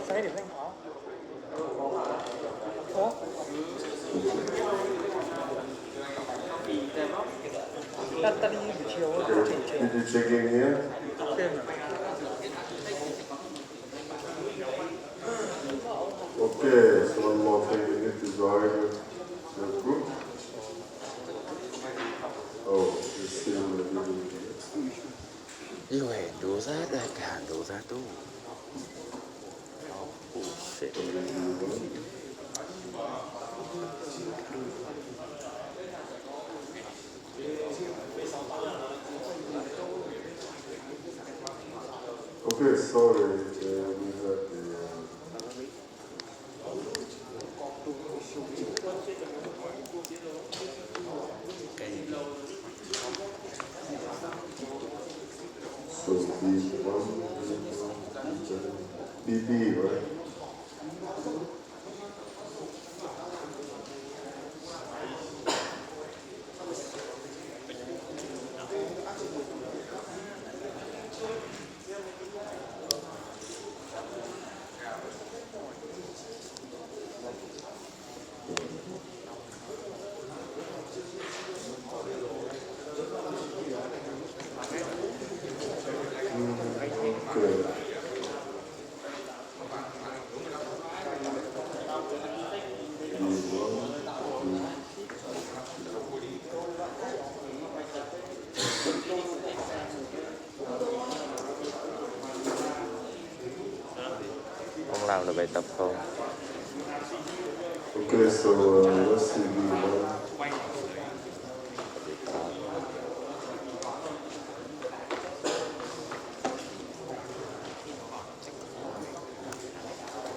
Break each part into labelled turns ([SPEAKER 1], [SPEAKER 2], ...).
[SPEAKER 1] Sáng điểm danh khó. Ủa? Ta đi buổi chiều
[SPEAKER 2] Okay. Did you check in here? Okay, so one more thing you need to join your group. Oh, it's still
[SPEAKER 3] Rồi đổ ra đại cả đổ ra tu. Oh shit.
[SPEAKER 2] Okay, sorry, we had the... So B1, BB, right? Okay.
[SPEAKER 3] Ông làm được bài tập không?
[SPEAKER 2] Okay, so let's see B1.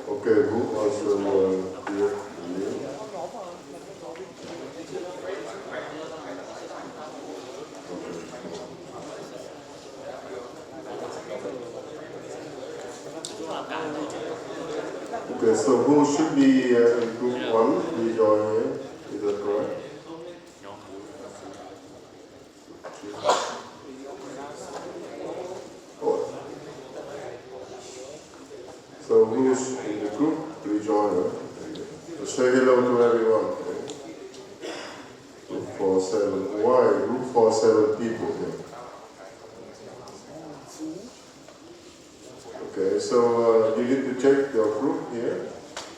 [SPEAKER 2] Okay, who also here? Okay, so who should be in group 1? Please join here. Is that correct? Oh. So who's in the group? Please join her. So say hello to everyone. Okay? Group 47. Why? Group 47 people here. Okay, so you need to check your group here.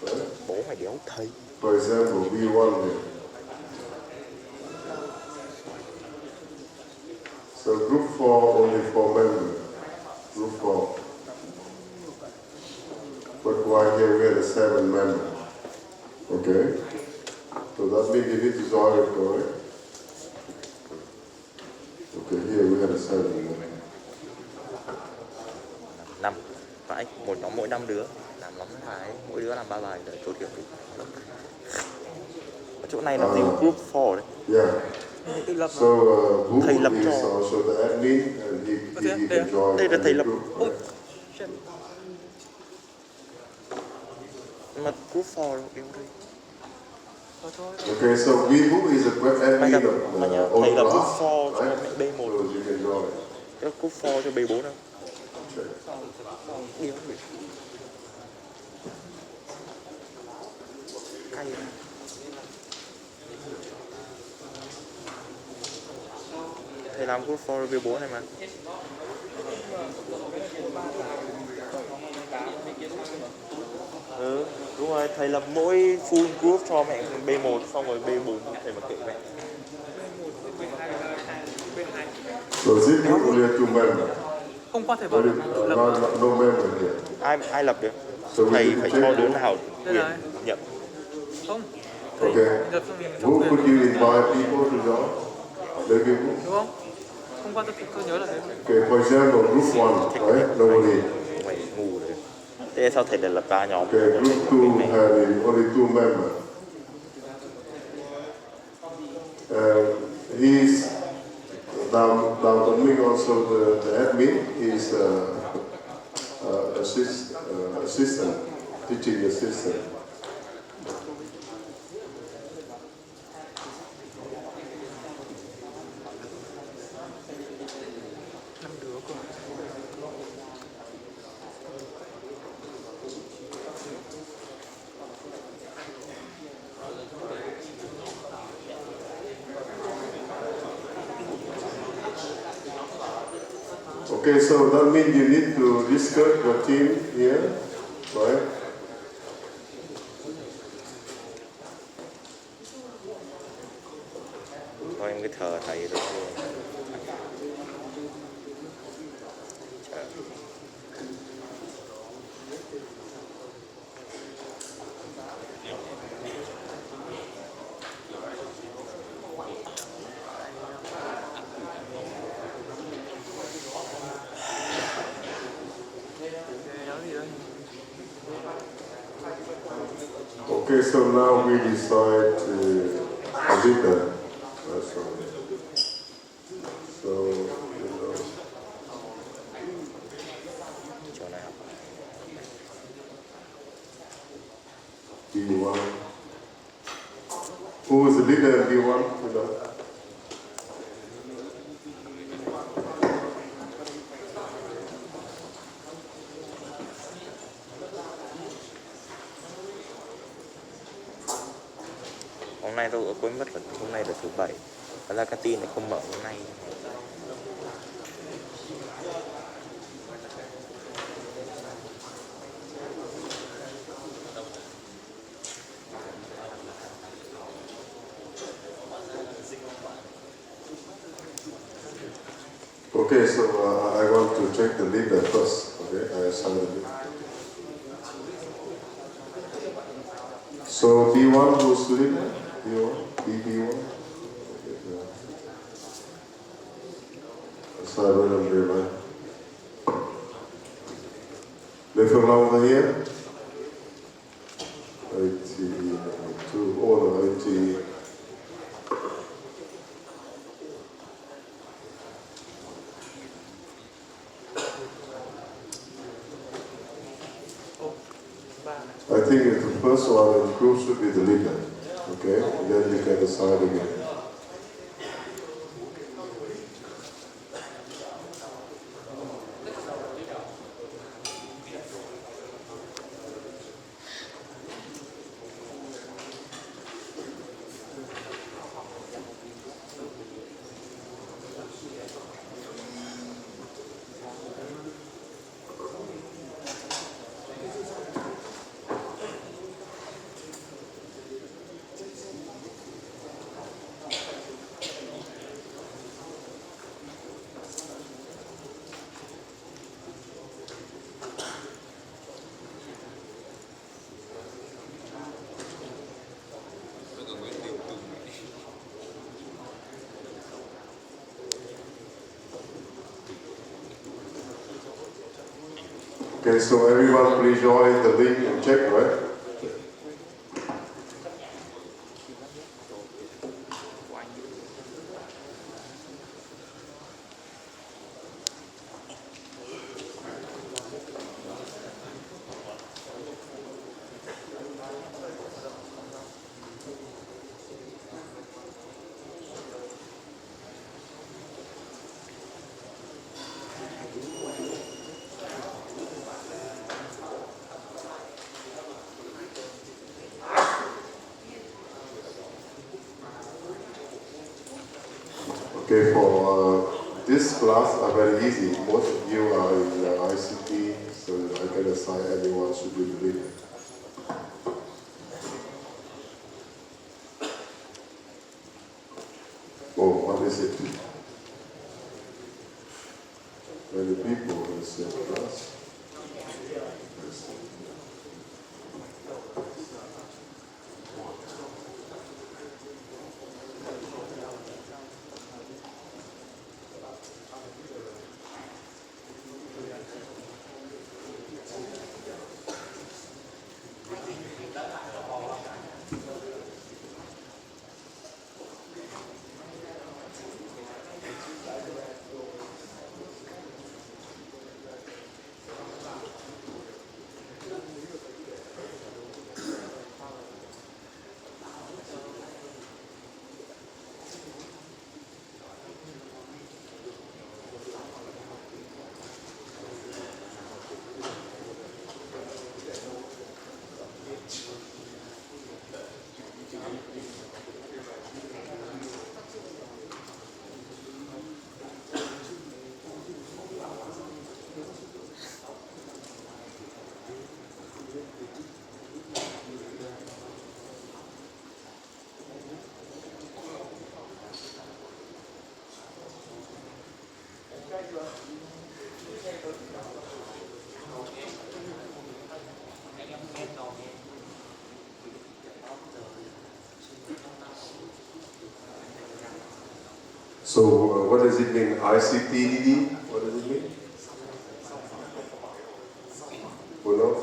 [SPEAKER 2] Right?
[SPEAKER 3] Bố mày đéo thấy.
[SPEAKER 2] For example, B1 here. So group 4, only 4 members. Group 4. But why here we had 7 members? Okay? So that means you need to solve it, correct? Okay, here we had 7 members.
[SPEAKER 3] 5. Phải, một nhóm mỗi 5 đứa. Làm lắm phải, mỗi đứa làm 3 bài để chốt điểm đi. Ở chỗ này là gì? Group 4 đấy.
[SPEAKER 2] Yeah. So,
[SPEAKER 3] thầy lập
[SPEAKER 2] is
[SPEAKER 3] cho.
[SPEAKER 2] also the admin and he can join
[SPEAKER 3] Đây là thầy
[SPEAKER 2] any
[SPEAKER 3] lập.
[SPEAKER 2] group.
[SPEAKER 3] Mà group 4 đều đi.
[SPEAKER 2] Okay, so Vibu is a great admin of
[SPEAKER 3] thầy
[SPEAKER 2] all
[SPEAKER 3] lập group
[SPEAKER 2] class,
[SPEAKER 3] 4 cho
[SPEAKER 2] right?
[SPEAKER 3] B1.
[SPEAKER 2] So you can join.
[SPEAKER 3] Cái group 4 cho B4 không?
[SPEAKER 2] Check.
[SPEAKER 3] Đi không được. Cay rồi. Thầy làm group 4 B4 này mà. Ừ, đúng rồi, thầy lập mỗi full group cho mẹ B1 xong rồi B4 thầy mà kệ mẹ.
[SPEAKER 2] So this group only have 2 members.
[SPEAKER 1] Không có thể bảo là
[SPEAKER 2] No member here.
[SPEAKER 3] Ai lập được?
[SPEAKER 2] So we
[SPEAKER 3] Thầy
[SPEAKER 2] need to
[SPEAKER 3] phải
[SPEAKER 2] check.
[SPEAKER 3] cho đứa nào
[SPEAKER 1] Đây
[SPEAKER 3] quyền
[SPEAKER 1] này.
[SPEAKER 3] nhận.
[SPEAKER 1] Không.
[SPEAKER 2] Okay.
[SPEAKER 1] Lập xong mình cho
[SPEAKER 2] Who
[SPEAKER 1] quyền.
[SPEAKER 2] could you invite people to join? The people?
[SPEAKER 1] Đúng không? Hôm qua tôi nhớ là thế.
[SPEAKER 2] Okay, for example, group 1, right? Nobody.
[SPEAKER 3] Mày ngu đấy. Thế sao thầy lại lập 3 nhóm?
[SPEAKER 2] Okay, group 2 had only 2 members. He's Đào Tuấn Minh also the admin. He's assistant, teaching assistant. Okay, so that means you need to discuss your team here, right?
[SPEAKER 3] Thôi em cứ thờ thầy rồi. Chờ.
[SPEAKER 2] Okay, so now we decide to lead them. That's all. So, you know,
[SPEAKER 3] Chỗ nào?
[SPEAKER 2] B1. Who is the leader in B1? You know?
[SPEAKER 3] Hôm nay tôi quên mất là hôm nay là thứ bảy. Đó là canteen này không mở hôm nay.
[SPEAKER 2] Okay, so I want to check the leader first. Okay, I assign the leader. So B1, who's the leader? B1? B1? Okay, yeah. Assign random driver. Live over here. 82, oh no, 80. I think the first one in the group should be the leader, okay? And then you can decide again. Okay, so everyone please join the link and check, right? Okay, for this class are very easy. Most of you are in ICT, so I can assign anyone should be the leader. Oh, what is it? Many people in the same class. So what does it mean? ICTDD? What does it mean? Who knows?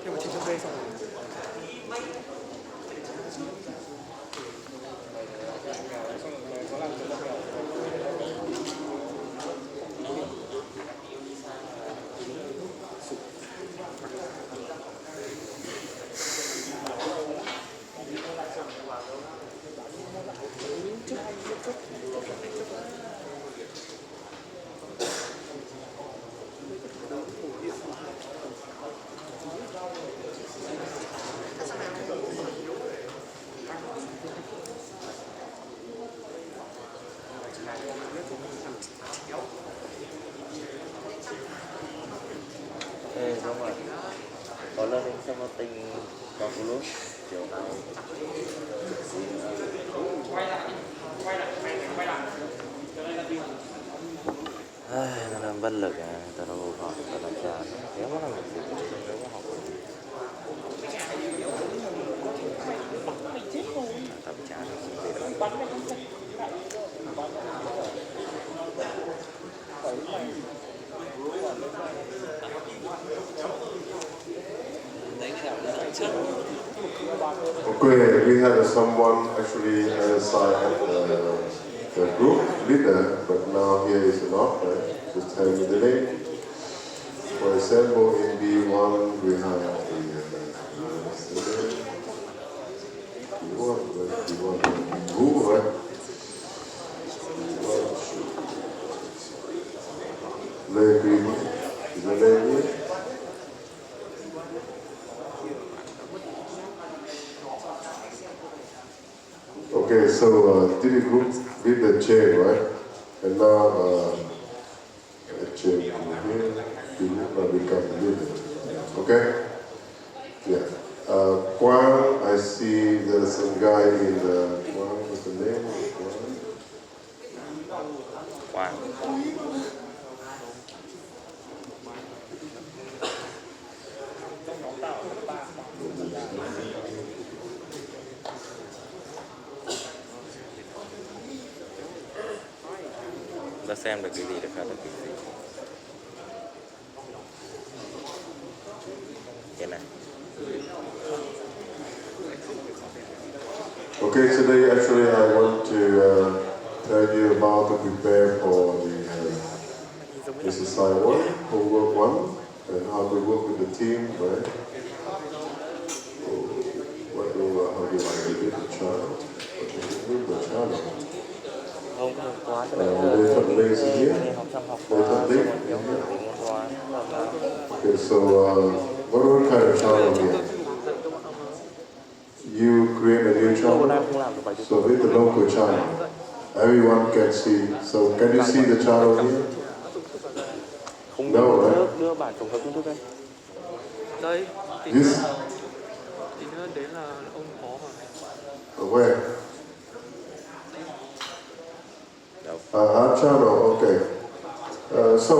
[SPEAKER 1] Khi mà trên trong đây xong rồi.
[SPEAKER 3] Đúng rồi. Có lần anh xem một tình có cú lút chiều nào nó đang bất lực à, tao đâu gọi tao làm sao kéo nó làm gì nếu có học tao bị chán
[SPEAKER 2] Okay, we had someone actually aside the group leader, but now here is not, right? Just tell me the name. For example, in B1 we have who, right? Lê Green, is the name here? Okay, so did the group did the chain, right? And now the chain here, you now become the leader. Okay? Yeah. Quang, I see there's some guy in the Quang, what's the name of Quang?
[SPEAKER 3] Ta xem được cái gì được khá được cái gì. Cái này.
[SPEAKER 2] Okay, today actually I want to tell you about to prepare for the exercise 1, homework 1, and how to work with the team, right? So, how do I do it? The child. What do you do? The child.
[SPEAKER 3] Không quá cho
[SPEAKER 2] Lê Thuận Linh is here.
[SPEAKER 3] anh em học xong học
[SPEAKER 2] Lê Thuận Linh.
[SPEAKER 3] kéo về môn toán.
[SPEAKER 2] Okay, so what kind of channel here? You create a new
[SPEAKER 3] Hôm nay
[SPEAKER 2] channel.
[SPEAKER 3] không làm được bài
[SPEAKER 2] So it's a local channel. Everyone can see. So can you see the channel here?
[SPEAKER 3] không
[SPEAKER 2] No, right?
[SPEAKER 3] đưa bản tổng hợp công thức đây.
[SPEAKER 1] Đây,
[SPEAKER 2] This
[SPEAKER 1] tí nữa đến là ông có mà.
[SPEAKER 2] where? Our channel. Okay. So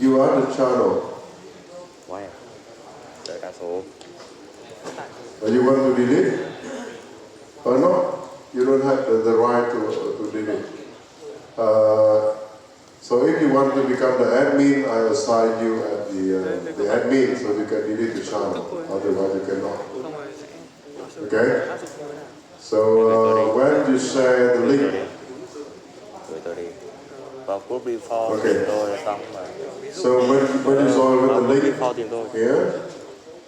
[SPEAKER 2] you are the channel.
[SPEAKER 3] Wow. Đợi đa số.
[SPEAKER 2] You want to delete? Or not? You don't have the right to delete. So if you want to become the admin, I assign you as the admin, so you can delete the channel. Otherwise, you cannot.
[SPEAKER 1] Xong rồi sẽ
[SPEAKER 2] Okay.
[SPEAKER 1] áp dụng như thế nào.
[SPEAKER 2] So when you share the link,
[SPEAKER 3] Gửi tôi đi. Vào group before
[SPEAKER 2] Okay.
[SPEAKER 3] tìm tôi xong rồi.
[SPEAKER 2] so when you join with
[SPEAKER 3] Vào
[SPEAKER 2] the
[SPEAKER 3] group
[SPEAKER 2] link
[SPEAKER 3] before tìm tôi.
[SPEAKER 2] here,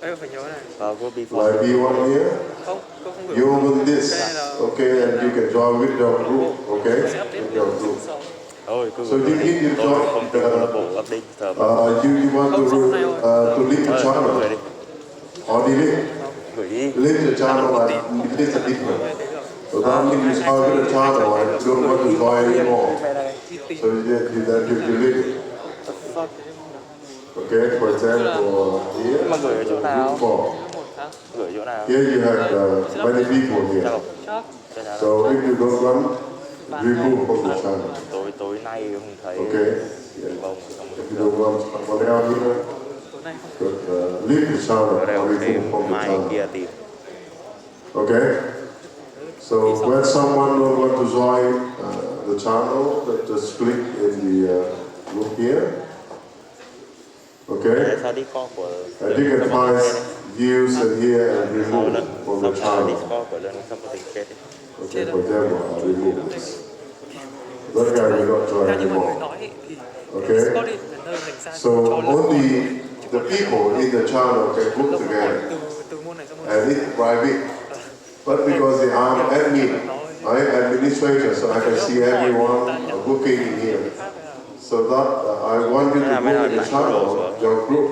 [SPEAKER 1] Đây phải nhớ này.
[SPEAKER 3] Vào group before.
[SPEAKER 2] like B1 here,
[SPEAKER 1] Không, tôi không gửi.
[SPEAKER 2] you open this, okay, and you can join with your group, okay, with your group.
[SPEAKER 3] Thôi cứ
[SPEAKER 2] So
[SPEAKER 3] gửi
[SPEAKER 2] you
[SPEAKER 3] tôi đi.
[SPEAKER 2] need to
[SPEAKER 3] Tôi
[SPEAKER 2] join
[SPEAKER 3] không tìm câu lạc bộ update server.
[SPEAKER 2] you want to link the
[SPEAKER 3] Gửi
[SPEAKER 2] channel
[SPEAKER 3] đi.
[SPEAKER 2] or delete?
[SPEAKER 3] Gửi đi.
[SPEAKER 2] Link the channel and delete the different. So that means you start with the channel and you don't want to join anymore. So you delete it. Okay, for example, here,
[SPEAKER 3] Mà gửi ở chỗ nào?
[SPEAKER 2] group 4.
[SPEAKER 3] Gửi chỗ nào?
[SPEAKER 2] Here you have many people
[SPEAKER 3] Chắc
[SPEAKER 2] here.
[SPEAKER 3] không?
[SPEAKER 1] Chắc.
[SPEAKER 3] Cho nên là
[SPEAKER 2] So if you don't want, remove from the channel.
[SPEAKER 3] tối nay không thấy
[SPEAKER 2] Okay? Yeah.
[SPEAKER 3] bông không
[SPEAKER 2] If
[SPEAKER 3] được.
[SPEAKER 2] you don't want someone else here,
[SPEAKER 1] Tối nay không.
[SPEAKER 2] leave the channel
[SPEAKER 3] Ở đây
[SPEAKER 2] or
[SPEAKER 3] không
[SPEAKER 2] remove
[SPEAKER 3] tìm
[SPEAKER 2] from the
[SPEAKER 3] mai
[SPEAKER 2] channel.
[SPEAKER 3] kia tìm.
[SPEAKER 2] Okay? So when someone don't want to join the channel, just click in the group here. Okay?
[SPEAKER 3] Để sao Discord của
[SPEAKER 2] And you can find use in here and
[SPEAKER 3] sau
[SPEAKER 2] remove
[SPEAKER 3] lần
[SPEAKER 2] from
[SPEAKER 3] sau
[SPEAKER 2] the
[SPEAKER 3] sau
[SPEAKER 2] channel.
[SPEAKER 3] Discord của lần xong có tình kết ấy.
[SPEAKER 2] Okay, for example, I'll remove this. That guy will not join
[SPEAKER 1] Theo như mọi người
[SPEAKER 2] anymore.
[SPEAKER 1] nói thì
[SPEAKER 2] Okay.
[SPEAKER 1] Discord là nơi dành ra
[SPEAKER 2] So
[SPEAKER 1] cho lớp
[SPEAKER 2] only the people in the channel can group
[SPEAKER 1] lớp
[SPEAKER 2] together,
[SPEAKER 1] từ môn này sang môn
[SPEAKER 2] and
[SPEAKER 1] này.
[SPEAKER 2] it's private. But because I'm admin, I'm administrator, so I can see everyone booking in here. So that I want you to book in the channel, your group.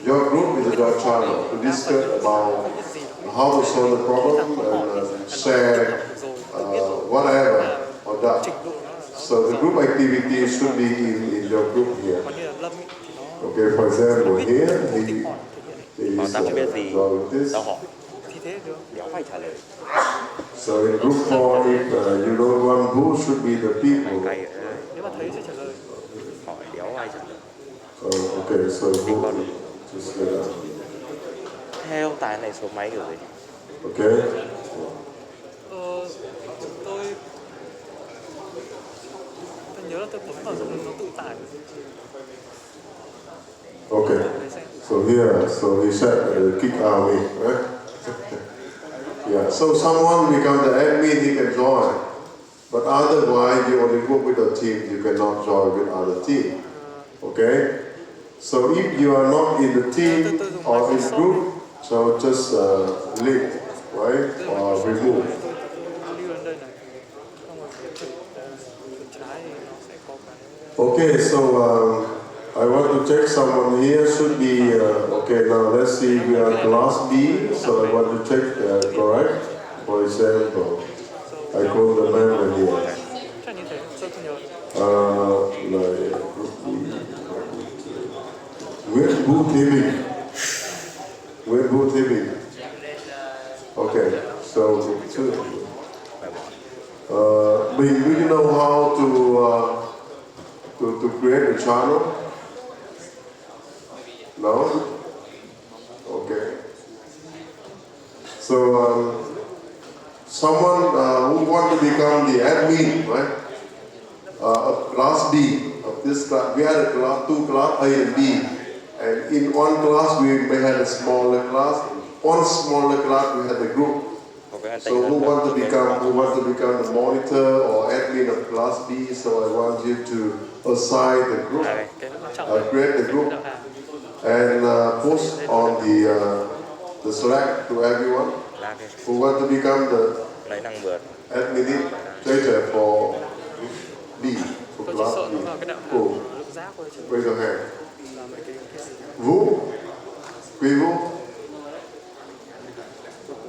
[SPEAKER 2] Your group is your channel to discuss about how to solve the problem and share whatever or that. So the group activity should be in your group here.
[SPEAKER 1] Còn như là Lâm ý, thì nó
[SPEAKER 2] Okay, for example, here he
[SPEAKER 3] Còn
[SPEAKER 2] is
[SPEAKER 3] tao không biết gì,
[SPEAKER 2] drawing this.
[SPEAKER 3] tao hỏi,
[SPEAKER 1] thì thế được.
[SPEAKER 3] đéo phải trả lời.
[SPEAKER 2] So in group 4, if you don't want, who should be the people?
[SPEAKER 3] Cay ở đây,
[SPEAKER 1] Nếu mà thấy sẽ trả lời.
[SPEAKER 3] hỏi đéo ai trả lời.
[SPEAKER 2] Okay, so who? Just get out.
[SPEAKER 3] Theo tài này số máy kiểu gì?
[SPEAKER 2] Okay.
[SPEAKER 1] Tôi nhớ là tôi bấm vào rồi nó tự tải.
[SPEAKER 2] Okay.
[SPEAKER 1] Để xem.
[SPEAKER 2] So here, so he said, kick out me, right? Yeah. So someone become the admin, he can join. But otherwise, you only work with a team. You cannot join with other team. Okay. So if you are not in the team or in group, so just leave, right, or remove.
[SPEAKER 1] Tôi lưu lên đây này. Xong rồi trực trái thì nó sẽ có cái.
[SPEAKER 2] Okay. So I want to check someone here. Should be okay. Now let's see. We are class B. So I want to check correct. For example, I call the member here.
[SPEAKER 1] Chắc như thế, tôi không nhớ.
[SPEAKER 2] Like Nguyễn Vũ Thế Bình. Nguyễn Vũ Thế Bình. Okay, so two. Bình, do you know how to create a channel? No? Okay. So someone who want to become the admin, right? Of class B of this class, we had a class, two class A and B, and in one class we may have a smaller class. One smaller class we had a group. So who want to become the monitor or admin of class B? So I want you to assign the group,
[SPEAKER 1] Cái quan trọng
[SPEAKER 2] create the group, and post on the Slack to everyone
[SPEAKER 3] Là cái
[SPEAKER 2] who want to become the
[SPEAKER 3] lấy năng vượt.
[SPEAKER 2] administrator for D.
[SPEAKER 1] Tôi chỉ
[SPEAKER 2] Class
[SPEAKER 1] sợ
[SPEAKER 2] D.
[SPEAKER 1] nó vào cái đạo
[SPEAKER 2] Oh,
[SPEAKER 1] hàm lục giác thôi chứ
[SPEAKER 2] raise your hand.
[SPEAKER 1] là mấy cái
[SPEAKER 2] Vũ? Quý Vũ?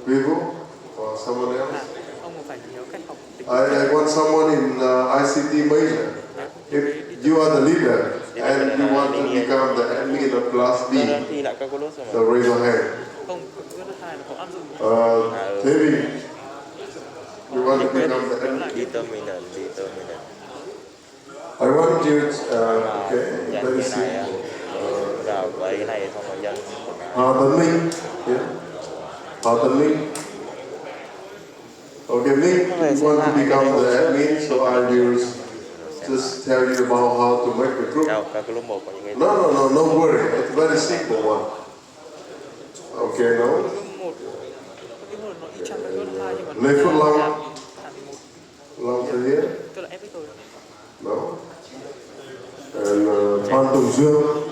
[SPEAKER 2] Quý Vũ? Or someone else?
[SPEAKER 1] ông phải nhớ cách học tính
[SPEAKER 2] I want someone in ICT major. If you are the leader and you want to become the admin of class D,
[SPEAKER 3] Tôi đang thi lại calculus rồi
[SPEAKER 2] so
[SPEAKER 3] mà.
[SPEAKER 2] raise your hand.
[SPEAKER 1] không cái thứ hai là có áp dụng
[SPEAKER 2] Thế Bình, you want to become the admin?
[SPEAKER 3] Determinant.
[SPEAKER 2] I want you, okay,
[SPEAKER 3] Dành
[SPEAKER 2] very
[SPEAKER 3] cái này á.
[SPEAKER 2] simple.
[SPEAKER 3] Vào với cái này xong rồi dành.
[SPEAKER 2] Hà Tấn Minh, yeah. Hà Tấn Minh. Okay, Minh, you want to become the admin, so I will just tell you about how to make the group.
[SPEAKER 3] Đâu, calculus 1 có những cái
[SPEAKER 2] No worry. It's very simple one. Okay, no?
[SPEAKER 1] một cái một nó y chang cái thứ hai nhưng mà
[SPEAKER 2] Lê Phước Long.
[SPEAKER 1] hàm một
[SPEAKER 2] Long to here?
[SPEAKER 1] tức là ép với tôi
[SPEAKER 2] No. And Phan Tùng Dương.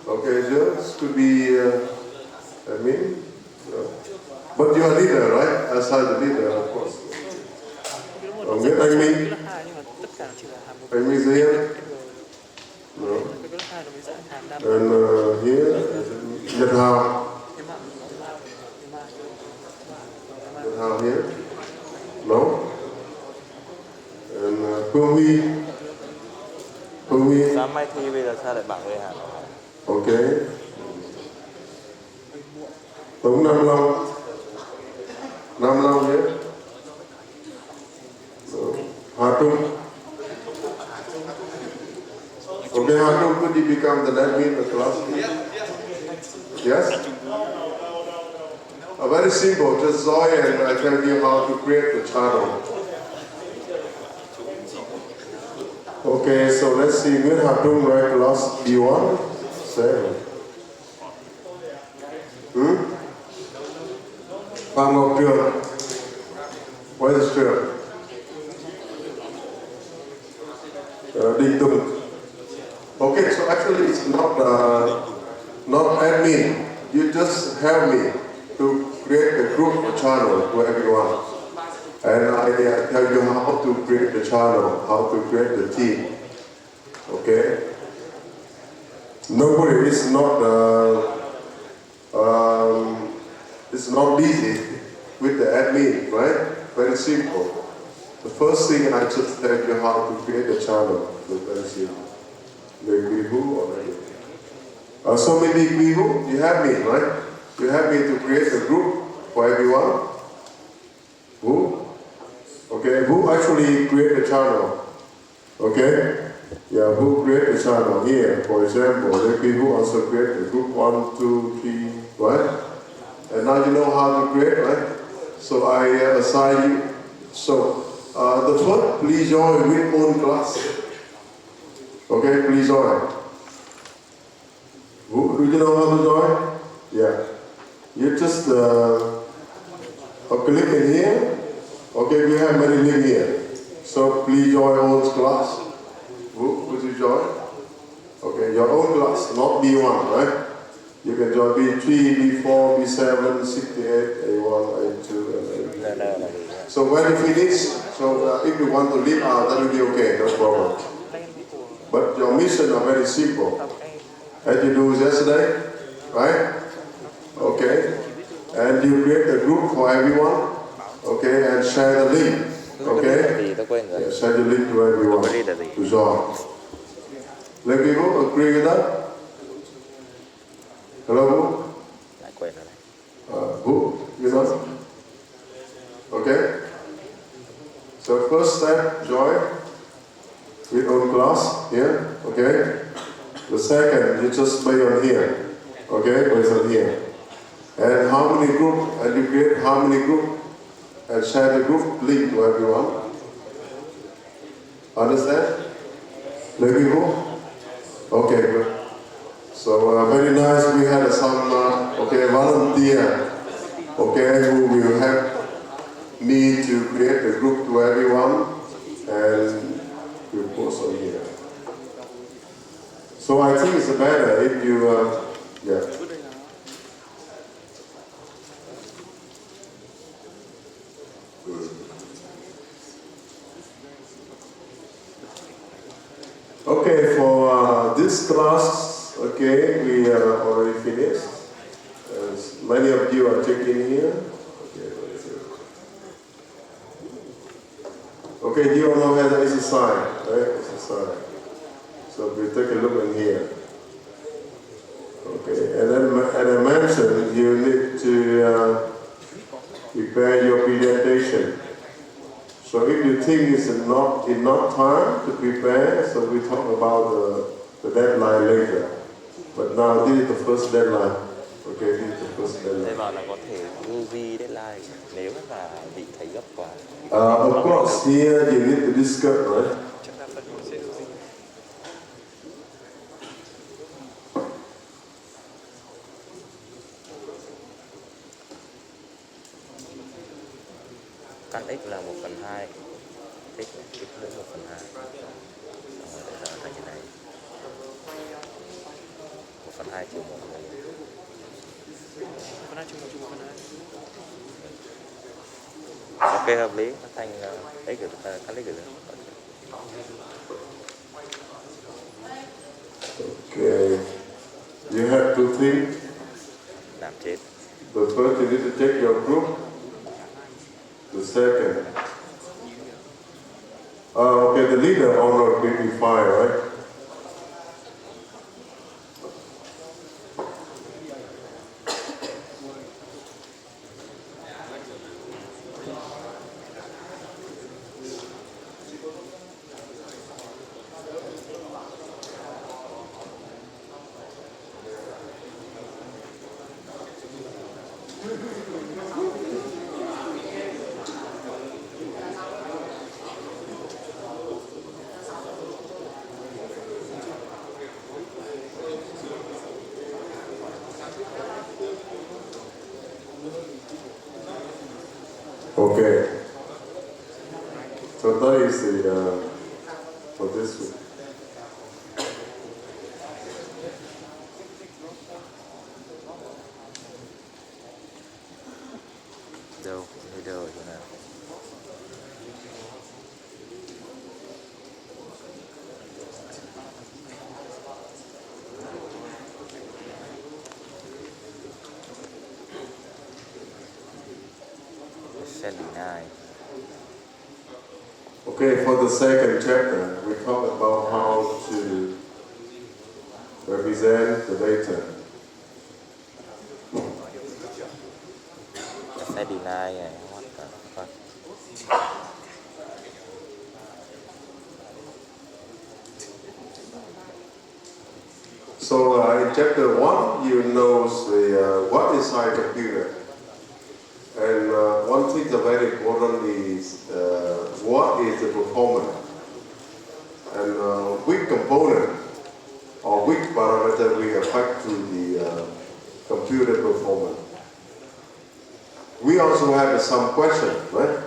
[SPEAKER 2] Okay, just to be admin. No. But you are leader, right? Aside the leader, of course. Nguyễn Anh Minh.
[SPEAKER 1] cái thứ hai nhưng mà tất cả chỉ là hàm một
[SPEAKER 2] Anh Minh Dương. No.
[SPEAKER 1] cái thứ hai là mới dạng hàm đa
[SPEAKER 2] And here, Nhật Hào.
[SPEAKER 1] em ạ
[SPEAKER 2] Nhật Hào here. No. And Phương Huy.
[SPEAKER 3] Sáng mai thi bây giờ sao lại bảo người hả?
[SPEAKER 2] Okay. Tống Nam Long. Nam Long here. No. Hà Trung. Okay, Hà Trung, could you become the admin of the class? Yes? Very simple, just join and I tell you how to create the channel. Okay, so let's see, Nguyễn Hà Trung, right, class B1, 7. Phạm Ngọc Trường, where is Trường? Đinh Tùng. Okay, so actually it's not admin. You just help me to create a group or channel for everyone. And I tell you how to create the channel, how to create the team. Okay? Nobody is it's not easy with the admin, right? Very simple. The first thing I just tell you how to create a channel. Very simple. Maybe who already? So maybe who? You have me, right? You have me to create a group for everyone. Who? Okay, who actually create the channel? Okay? Yeah, who create the channel here, for example, maybe who also create the group 1, 2, 3, right? And now you know how to create, right? So I assign you. So the first, please join with own class. Okay, please join. Who, do you know how to join? Yeah. You just click in here. Okay, we have many links here. So please join own class. Who would you join? Okay, your own class, not B1, right? You can join B3, B4, B7, 68, A1, A2, and A3. So when you finish, so if you want to leave out, that will be okay, no problem. But your mission are very simple. As you do yesterday, right? Okay. And you create a group for everyone. Okay, and share the link. Okay? Yeah, share the link to everyone to join. Let people agree with that? Hello? Who? You know? Okay? So first step, join with own class here. Okay? The second, you just play on here. Okay? Play on here. And how many group? And you create how many group? And share the group link to everyone. Understand? Let me go. Okay, good. So very nice. We had some volunteer. Okay, who will help me to create a group to everyone, and we'll post on here. So I think it's better if you yeah. class, okay, we are already finished. As many of you are checking here. Okay, very good. Okay, you all know how there is a sign, right? It's a sign. So we take a look in here. Okay, and then as I mentioned, you need to prepare your presentation. So if you think it's not enough time to prepare, so we talk about the deadline later. But now this is the first deadline. Okay, this is the first
[SPEAKER 3] Thế
[SPEAKER 2] deadline.
[SPEAKER 3] bảo là có thể movie deadline nếu mà bị thấy gấp quá.
[SPEAKER 2] Of course, here you need to discuss, right?
[SPEAKER 1] Chắc là phần mình sẽ được gì?
[SPEAKER 3] Căn x là 1/2, x nữa 1/2. Xong rồi bây giờ thành cái này 1/2 trừ 1 là
[SPEAKER 1] Phần 2 chung 1 phần 2.
[SPEAKER 3] ok, hợp lý, nó thành x rồi, căn x rồi.
[SPEAKER 2] Okay. You have to think.
[SPEAKER 3] Làm chết.
[SPEAKER 2] The first you need to check your group. The second. Okay, the leader honor will be fine, right? Okay. So that is the for this week.
[SPEAKER 3] Đâu, leader ở chỗ nào? Seventy-nine.
[SPEAKER 2] Okay, for the second chapter, we talk about how to represent the data.
[SPEAKER 3] 79 này, what the fuck?
[SPEAKER 2] So in chapter 1, you know what is high computer. And one thing that's very important is what is the performance. And which component or which parameter will affect to the computer performance. We also have some questions, right?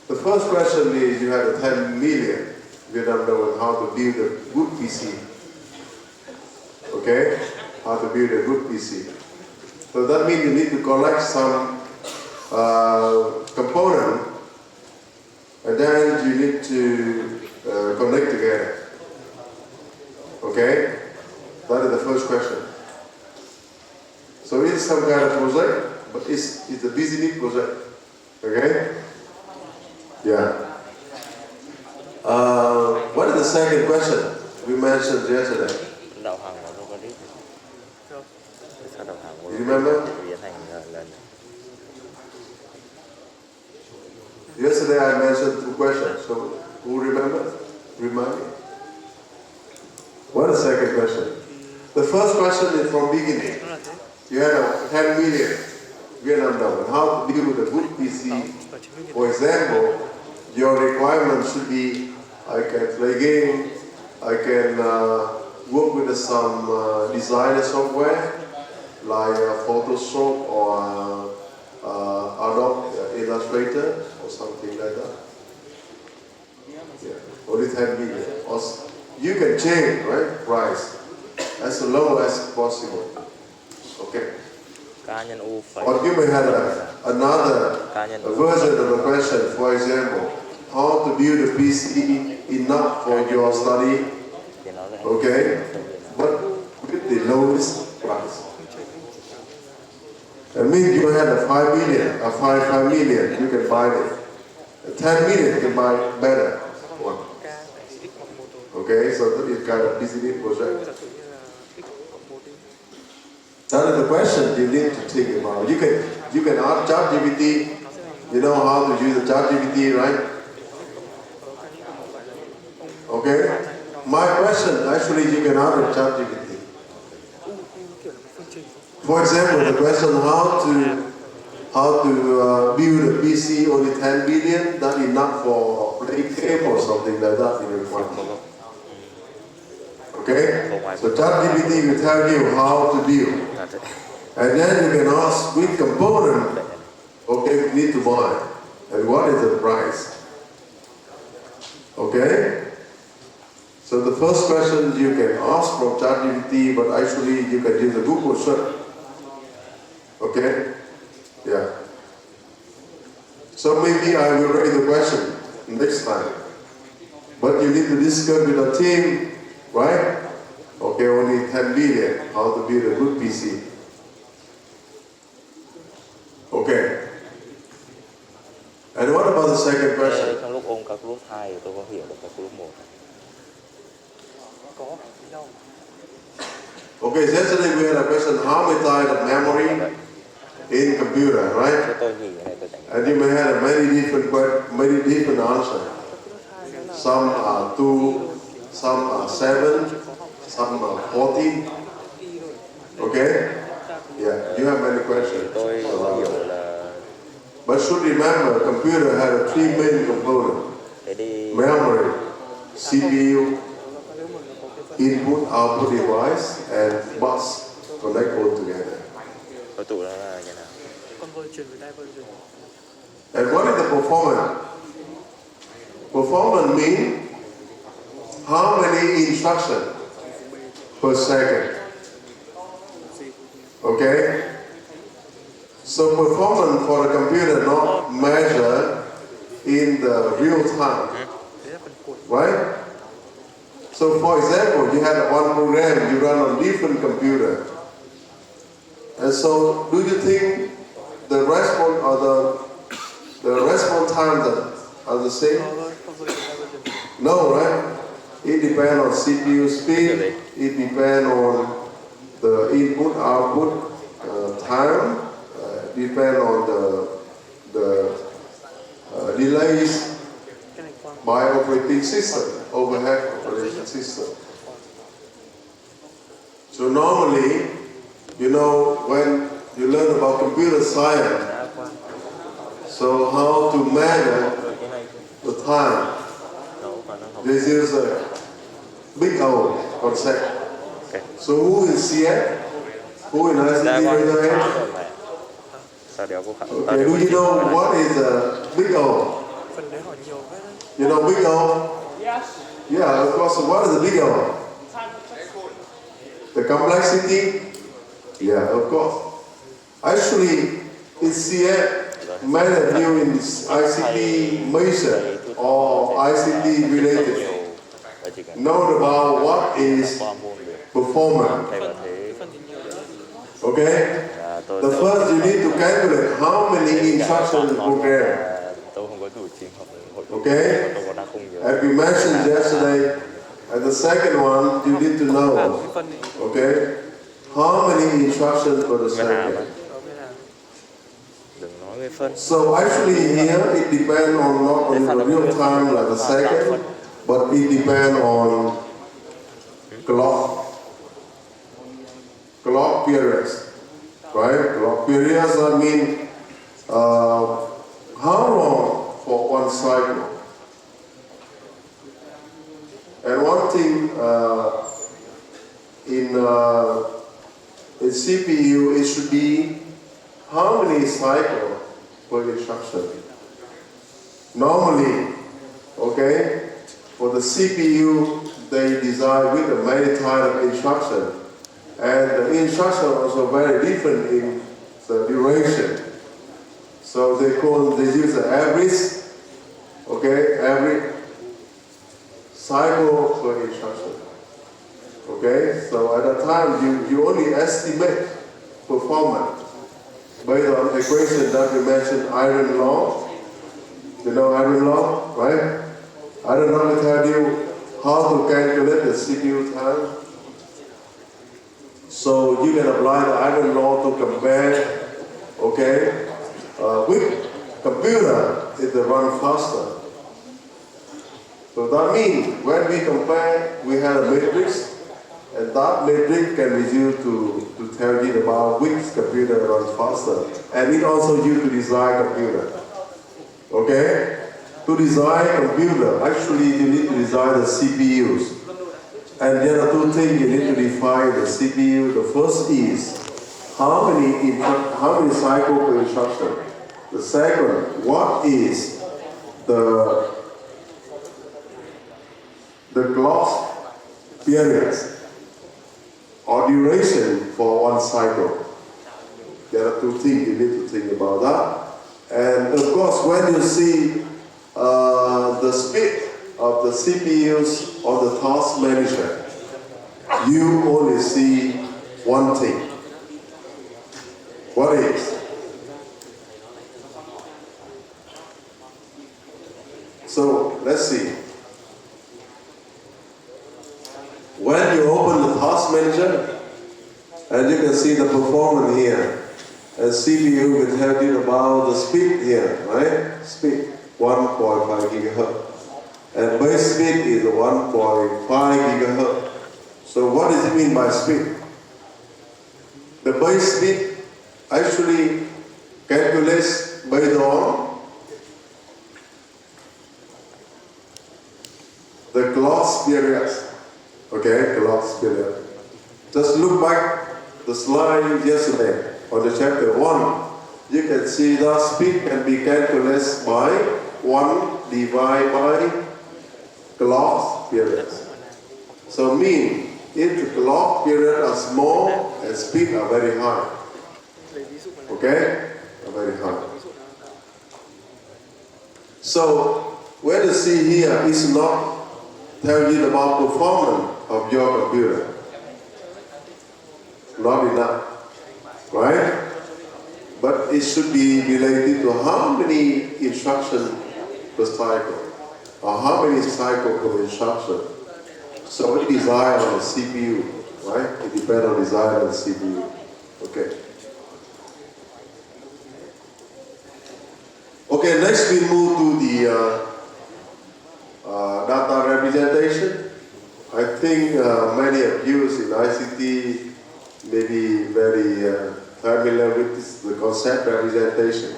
[SPEAKER 2] The first question is you have 10 million Vietnam know how to build a good PC. Okay? How to build a good PC. So that means you need to collect some component, and then you need to connect together. Okay? That is the first question. So it's some kind of project, but it's a business project. Okay? Yeah. What is the second question we mentioned yesterday?
[SPEAKER 3] Đầu hàng của Robolit. Sao đầu hàng của
[SPEAKER 2] You remember?
[SPEAKER 3] biến thành lần.
[SPEAKER 2] Yesterday I mentioned two questions, so who remember? Remind me. What is the second question? The first question is from beginning.
[SPEAKER 1] Nó là thế.
[SPEAKER 2] You have 10 million Vietnam đồng. How to deal with a good PC?
[SPEAKER 1] Và chứng minh
[SPEAKER 2] For example, your requirement should be, I can play game, I can work with some designer software like Photoshop or Adobe Illustrator or something like that. Yeah, only 10 million. Or you can change, right, price as low as possible. Okay.
[SPEAKER 3] K nhân U phẩy.
[SPEAKER 2] Or you may have another version of the question, for example, how to build a PC enough for your study.
[SPEAKER 3] Thì nó lại
[SPEAKER 2] Okay, but the lowest price. That means you have a 5 million, a 5 million, you can buy it. A 10 million, you can buy better one.
[SPEAKER 1] K tại x cộng 1 rồi.
[SPEAKER 2] Okay, so that is kind of business project.
[SPEAKER 1] Giả sử như là x cộng 1 đi.
[SPEAKER 2] That is the question you need to think about. You can ask ChatGPT. You know how to use the ChatGPT, right? Okay. My question, actually, you can ask the ChatGPT.
[SPEAKER 1] Kiểu là một phương trình.
[SPEAKER 2] For example, the question how to build a PC only 10 billion, not enough for playing game or something like that in requirement. Okay? So ChatGPT will tell you how to build. And then you can ask which component, okay, you need to buy. And what is the price? Okay? So the first question you can ask from ChatGPT, but actually you can use the Google search. Okay? Yeah. So maybe I will raise the question next time. But you need to discuss with the team, right? Okay, only 10 billion, how to build a good PC. Okay. And what about the second question?
[SPEAKER 3] Trong lúc ôm các group 2 tôi có hiểu được các group 1.
[SPEAKER 1] Có với nhau.
[SPEAKER 2] Okay, yesterday we had a question, how many types of memory in computer, right?
[SPEAKER 3] Thế tôi nhìn cái này tôi đánh.
[SPEAKER 2] And you may have many different answers. Some are 2, some are 7, some are 40. Okay? Yeah, you have many questions.
[SPEAKER 3] Tôi có hiểu là
[SPEAKER 2] But should remember, computer has 3 main components.
[SPEAKER 3] thế đi
[SPEAKER 2] Memory, CPU, input, output device, and bus connect all together.
[SPEAKER 3] tôi tụ nó là như nào.
[SPEAKER 1] Conversion với diversion.
[SPEAKER 2] And what is the performance? Performance means how many instructions per second. Okay? So performance for the computer not measured in the real time.
[SPEAKER 1] Đấy là phần cột.
[SPEAKER 2] Right? So for example, you had one program you run on different computer. And so do you think the response or the response times are the same?
[SPEAKER 1] Conversion diversion.
[SPEAKER 2] No, right? It depends on CPU speed, it depends on the input output time, depends on the delays
[SPEAKER 1] Cái này khoan.
[SPEAKER 2] by operating system, overhead operating system. So normally, you know, when you learn about computer science, so how to measure the time, this is a big old concept. So who in CF? Who in ICT?
[SPEAKER 3] Ra qua
[SPEAKER 2] Raise your
[SPEAKER 3] khá
[SPEAKER 2] hand.
[SPEAKER 3] rồi mà. Sao đéo có khả.
[SPEAKER 2] Okay, do you know what is a big O?
[SPEAKER 1] Phần đấy hỏi nhiều quá đấy.
[SPEAKER 2] You know big O? Yes. Yeah, of course. What is a big O? The complexity? Yeah, of course. Actually, in CF, many of you in ICT major or ICT related
[SPEAKER 3] Và chỉ cần
[SPEAKER 2] know about what is
[SPEAKER 3] qua môn được.
[SPEAKER 2] performance.
[SPEAKER 3] Thay vào thế
[SPEAKER 1] Phần thì nhiều nữa.
[SPEAKER 2] Okay?
[SPEAKER 3] là tôi
[SPEAKER 2] The first you need to calculate how many instructions program.
[SPEAKER 3] tôi không có đủ trình học hội
[SPEAKER 2] Okay?
[SPEAKER 3] tôi có đang không nhớ.
[SPEAKER 2] As we mentioned yesterday, and the second one you need to know.
[SPEAKER 1] Cái phần này
[SPEAKER 2] Okay? How many instructions per
[SPEAKER 3] Ngân hàng
[SPEAKER 2] second?
[SPEAKER 3] mà.
[SPEAKER 1] ở bên nào?
[SPEAKER 3] Đừng nói về phân.
[SPEAKER 2] So actually here it depends on not on the real time like the second, but it depends on clock periods, right? Clock periods, I mean, how long for one cycle? And one thing in CPU, it should be how many cycles per instruction. Normally, okay, for the CPU, they design with a many type of instruction. And the instruction also very different in the duration. So they use the average, okay, every cycle per instruction. Okay, so at that time you only estimate performance based on equation that we mentioned, iron law. You know iron law, right? Iron law will tell you how to calculate the CPU time. So you can apply the iron law to compare, okay, with computer it will run faster. So that means when we compare, we have a matrix, and that matrix can be used to tell you about which computer runs faster. And it also used to design computer. Okay? To design computer, actually you need to design the CPUs. And there are two things you need to define the CPU. The first is how many cycles per instruction. The second, what is the clock period or duration for one cycle. There are two things you need to think about that. And of course, when you see the speed of the CPUs or the task manager, you only see one thing. What is? So let's see. When you open the task manager, and you can see the performance here, and CPU will tell you about the speed here, right? Speed 1.5 gigahertz, and base speed is 1.5 gigahertz. So what does it mean by speed? The base speed actually calculates based on the clock period. Okay, clock period. Just look back the slide yesterday on the chapter 1. You can see that speed can be calculated by 1 divided by clock period. So mean if the clock period are small and speed are very high. Okay? Are very high. So what you see here is not tell you about performance of your computer. Not enough, right? But it should be related to how many instructions per cycle, or how many cycles per instruction. So it design on the CPU, right? It depends on design on the CPU. Okay. Okay, next we move to the data representation. I think many of you in ICT may be very familiar with the concept representation.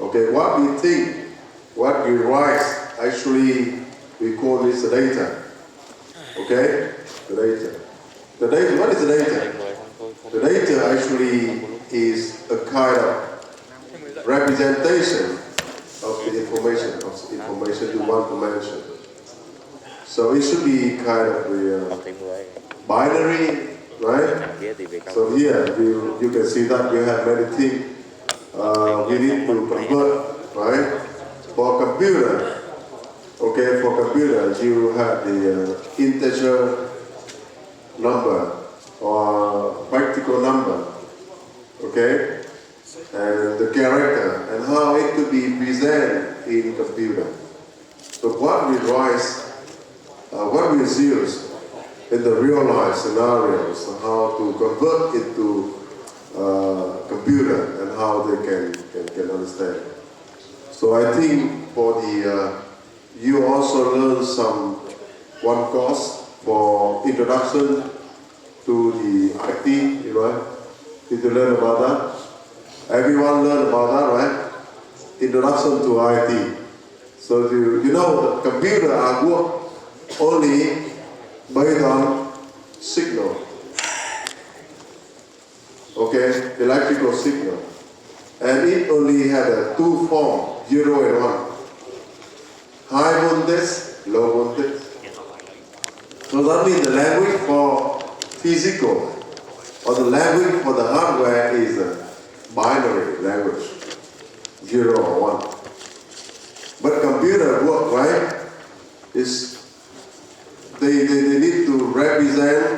[SPEAKER 2] Okay, what we think, what we write, actually we call this the data. Okay, the data. The data, what is the data? The data actually is a kind of representation of the information you want to mention. So it should be kind of the binary, right? So here you can see that you have many things we need to convert, right? For computer, okay, for computer you have the integer number or practical number, okay, and the character and how it could be presented in computer. So what we write, what we use in the real life scenarios, how to convert it to computer and how they can understand. So I think for the you also learn one course for introduction to the IT, right? Did you learn about that? Everyone learn about that, right? Introduction to IT. So you know the computer are work only based on signal. Okay, electrical signal. And it only had two forms, 0 and 1. High voltage, low voltage. So that means the language for physical or the language for the hardware is a binary language, 0 or 1. But computer work, right, is they need to represent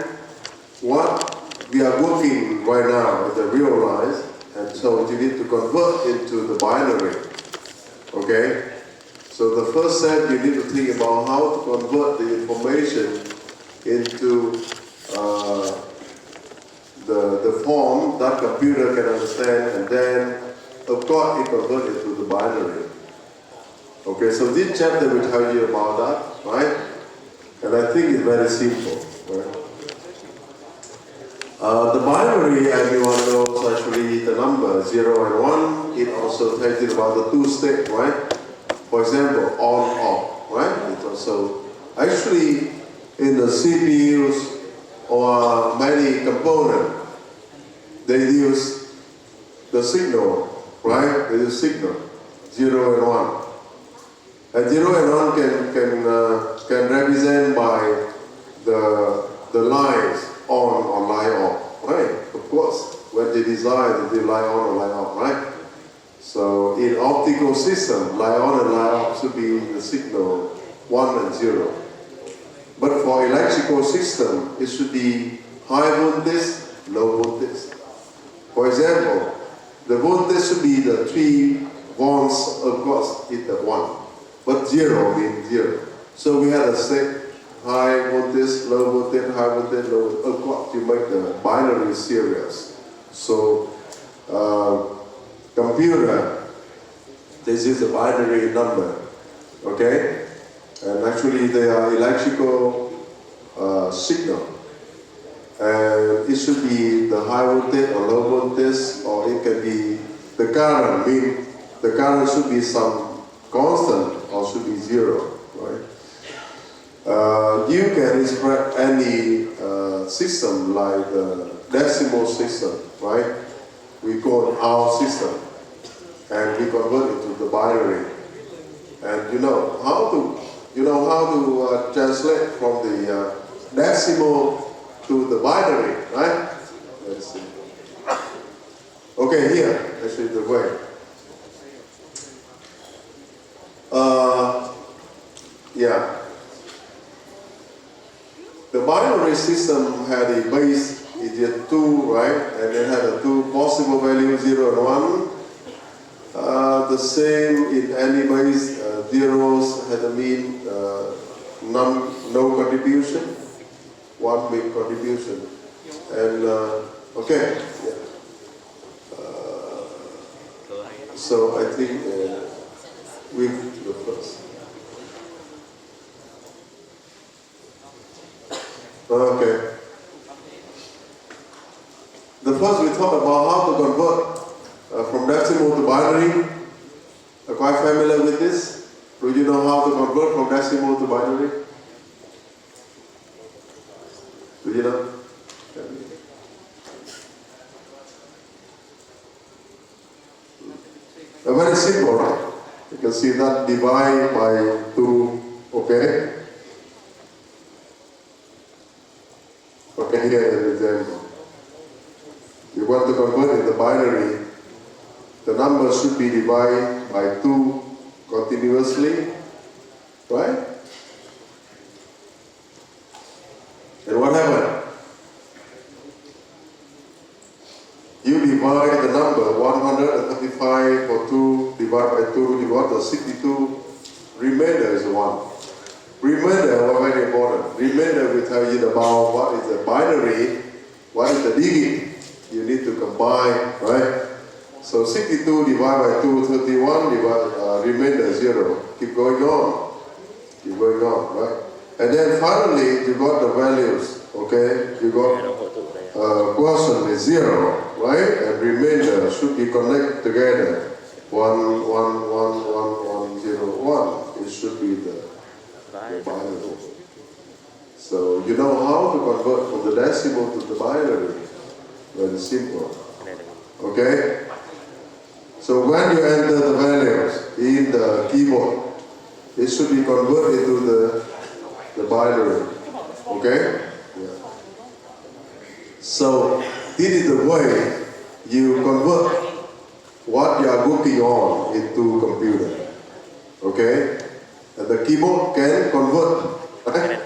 [SPEAKER 2] real lines, and so you need to convert into the binary. Okay? So the first step, you need to think about how to convert the information into the form that computer can understand, and then of course it converts into the binary. Okay, so this chapter will tell you about that, right? And I think it's very simple, right? The binary, everyone knows actually the number 0 and 1. It also tells you about the two states, right? For example, on, off, right? It also, actually, in the CPUs or many components, they use the signal, right? They use signal, 0 and 1. And 0 and 1 can represent by the lines on or line off, right? Of course, when they design, they line on or line off, right? So in optical system, line on and line off should be the signal 1 and 0. But for electrical system, it should be high voltage, low voltage. For example, the voltage should be the 3 volts across it at 1, but 0 means 0. So we had a state high voltage, low voltage, high voltage, low voltage across to make the binary series. So computer, this is a binary number, okay? And actually they are electrical signal. And it should be the high voltage or low voltage, or it can be the current, mean the current should be some constant or should be 0, right? You can express any system like the decimal system, right? We call it our system, and we convert it to the binary. And you know how to translate from the decimal to the binary, right? Let's see. Okay, here, actually the way. Yeah. The binary system had a base, it had 2, right? And it had a 2 possible values, 0 and 1. The same in any base, zeros had a mean, no contribution, 1 big contribution. And, okay. Yeah. So I think we the first. Okay. The first we talk about how to convert from decimal to binary. Are quite familiar with this? Do you know how to convert from decimal to binary? Do you know? Very simple, right? You can see that divide by 2, okay? Okay, here is an example. You want to convert in the binary, the number should be divided by 2 continuously, right? And what happened? You divide the number 135 or 2, divide by 2, you got the 62, remainder is 1. Remainder was very important. Remainder will tell you about what is the binary, what is the digit. You need to combine, right? So 62 divided by 2, 31, remainder 0. Keep going on. Keep going on, right? And then finally, you got the values, okay? You got quotient is 0, right? And remainder should be connected together. 1, 1, 1, 1, 1, 0, 1. It should be the binary. So you know how to convert from the decimal to the binary. Very simple. Okay? So when you enter the values in the keyboard, it should be converted to the binary. Okay? Yeah. So this is the way you convert what you are working on into computer. Okay? And the keyboard can convert. Right?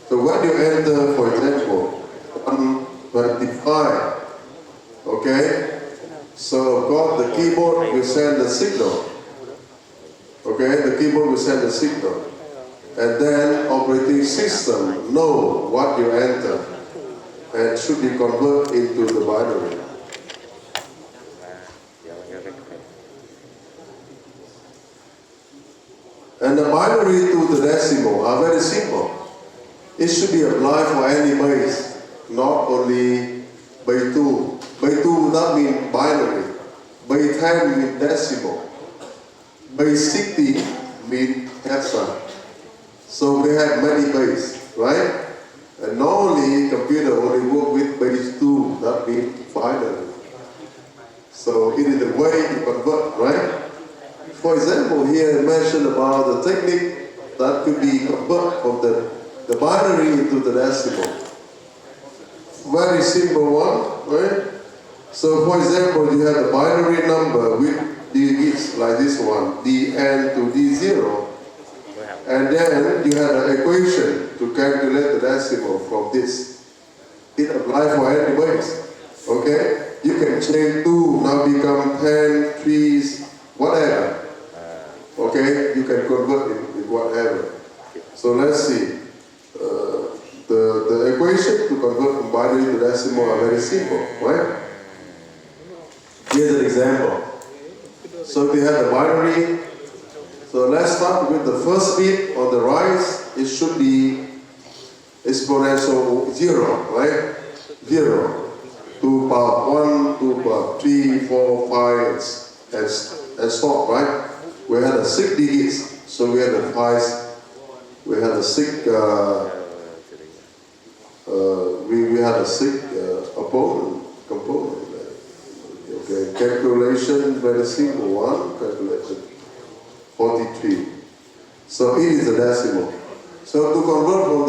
[SPEAKER 2] So when you enter, for example, 125, okay? Okay? So of course the keyboard will send the signal. Okay, the keyboard will send the signal. And then operating system know what you enter and should be converted into the binary. And the binary to the decimal are very simple. It should be applied for any base, not only base 2. Base 2 would not mean binary. Base 10 means decimal. Base 60 means hexa. So we have many bases, right? And normally computer only work with base 2, that means binary. So it is the way to convert, right? For example, here I mentioned about the technique that could be converted from the binary into the decimal. Very simple one, right? So for example, you have the binary number with digits like this one, dn to d0. And then you have an equation to calculate the decimal from this. It applies for any base. Okay? You can change 2, now become 10, 3, whatever. Okay? You can convert it with whatever. So let's see. The equation to convert from binary to decimal are very simple, right? Here's an example. So we have the binary. So let's start with the first bit on the right. It should be exponential 0, right? 0. 2 power 1, 2 power 3, 4, 5, and stop, right? We had a 6 digits, so we had a 5. We had a 6. We had a 6 component. Okay, calculation very simple one. Calculation 43. So it is a decimal. So to convert from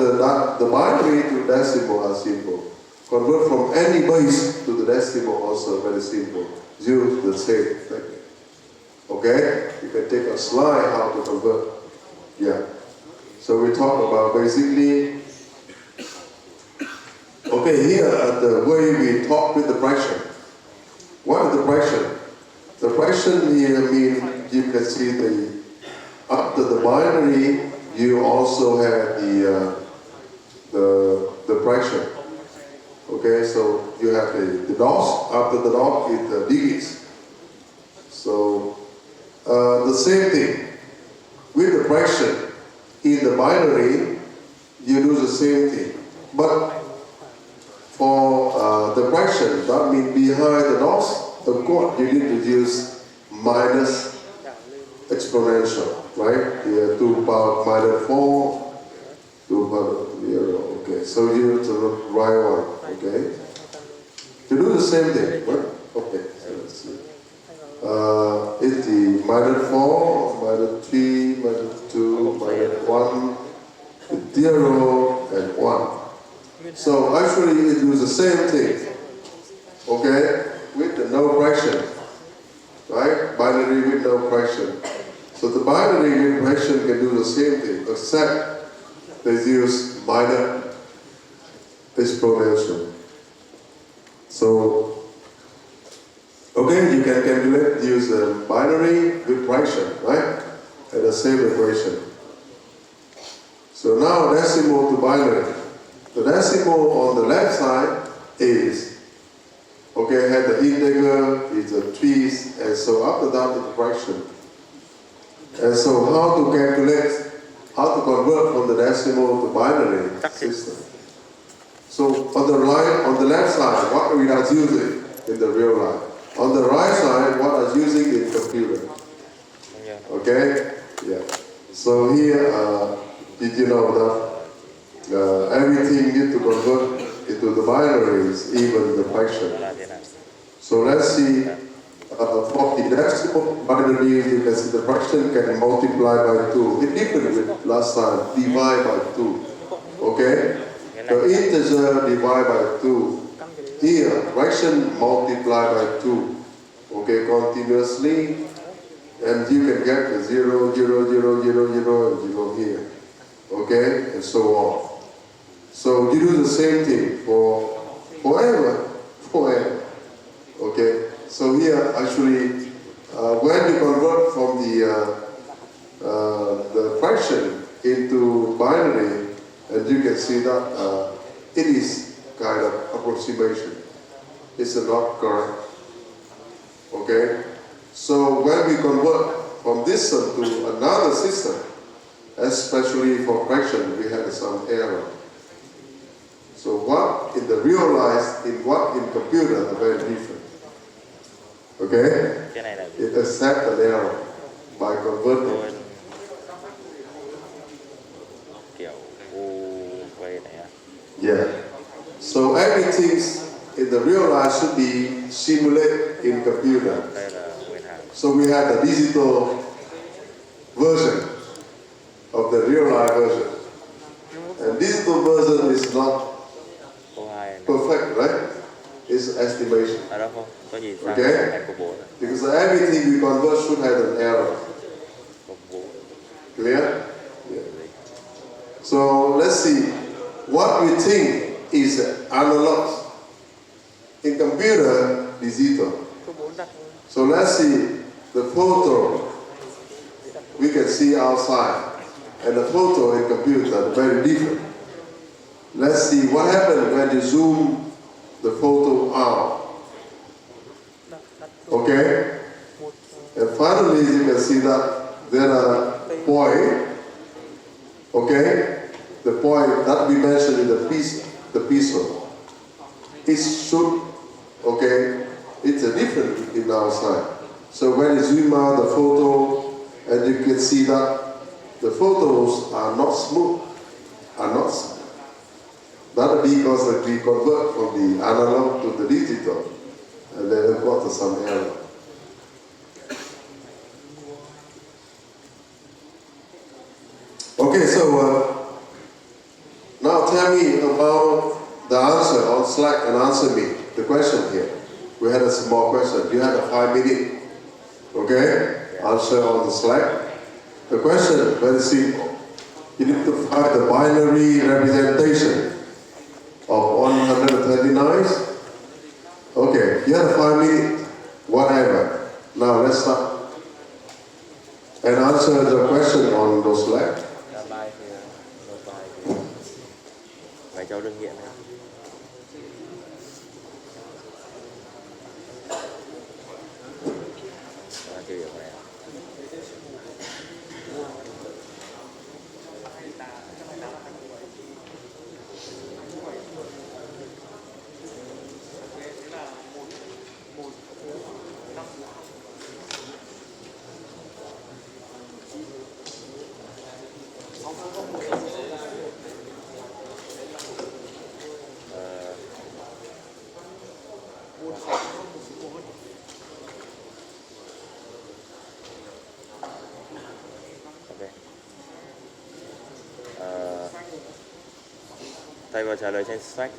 [SPEAKER 2] the binary to decimal are simple. Convert from any base to the decimal also very simple. Use the same technique. Okay? You can take a slide how to convert. Yeah. So we talk about basically. Okay, here the way we talk with the fraction. What is the fraction? The fraction here means you can see after the binary you also have the fraction. Okay, so you have the dots. After the dot is the digits. So the same thing with the fraction in the binary, you do the same thing. But for the fraction, that means behind the dots, of course, you need to use minus exponential, right? Here 2 power minus 4, 2 power 0. Okay, so you use the right one. Okay, you do the same thing, right? Okay, so let's see. It's the minus 4, minus 3, minus 2, minus 1, 0, and 1. So actually it was the same thing. Okay, with the no fraction, right? Binary with no fraction. So the binary with fraction can do the same thing, except they use minor exponential. So, okay, you can calculate, use the binary with fraction, right? And the same equation. So now decimal to binary. The decimal on the left side is, okay, had the integer, is the 3, and so after that is the fraction. And so how to calculate, how to convert from the decimal to binary system. So on the left side, what we are using in the real life. On the right side, what are using in computer. Okay? Yeah. So here, did you know that everything need to convert into the binaries, even the fraction. So let's see, for the decimal binary, you can see the fraction can multiply by 2. It different with last time, divide by 2. Okay? The integer divide by 2. Here, fraction multiply by 2. Okay, continuously. And you can get the 0, 0, 0, 0, 0, and 0 here. Okay? And so on. So you do the same thing for forever. Okay? So here, actually, when you convert from the fraction into binary, and you can see that it is kind of approximation. It's not correct. Okay? So when we convert from this system to another system, especially for fraction, we had some error. So what in the real life, in what in computer are very different. Okay?
[SPEAKER 3] Cái này là
[SPEAKER 2] It accepts an error by converting.
[SPEAKER 3] quên kiểu UV này á.
[SPEAKER 2] Yeah. So everything in the real life should be simulated in computer.
[SPEAKER 3] Đây là nguyên hàm.
[SPEAKER 2] So we have the digital version of the real life version. And digital version is not
[SPEAKER 3] O2 này.
[SPEAKER 2] perfect, right? It's estimation.
[SPEAKER 3] À đâu không? Có nhìn sang
[SPEAKER 2] Okay.
[SPEAKER 3] hàm của 4 này.
[SPEAKER 2] Because everything we convert should have an error.
[SPEAKER 3] Cộng 4.
[SPEAKER 2] Clear? Yeah. So let's see. What we think is analog. In computer, digital.
[SPEAKER 1] Số 4 đặt
[SPEAKER 2] So let's see the photo we can see outside and the photo in computer are very different. Let's see what happens when you zoom the photo out.
[SPEAKER 1] đặt
[SPEAKER 2] Okay?
[SPEAKER 1] một
[SPEAKER 2] And finally you can see that there are point. Okay? The point that we mentioned in the pixel. It should, okay, it's a different in our side. So when you zoom out the photo, and you can see that the photos are not smooth, That because we convert from the analog to the digital, and then we got some error. Okay, so now tell me about the answer on Slack and answer me the question here. We had a small question. You had a 5 minute, okay? Answer on the Slack. The question very simple. You need to find the binary representation of 139. Okay, you had a 5 minute, whatever. Now let's start and answer the question on the Slack.
[SPEAKER 3] Ra bài thì nộp bài thì phải cho đương nhiệm này. Đó, chưa hiểu này. Ok. Thầy vào trả lời trên sách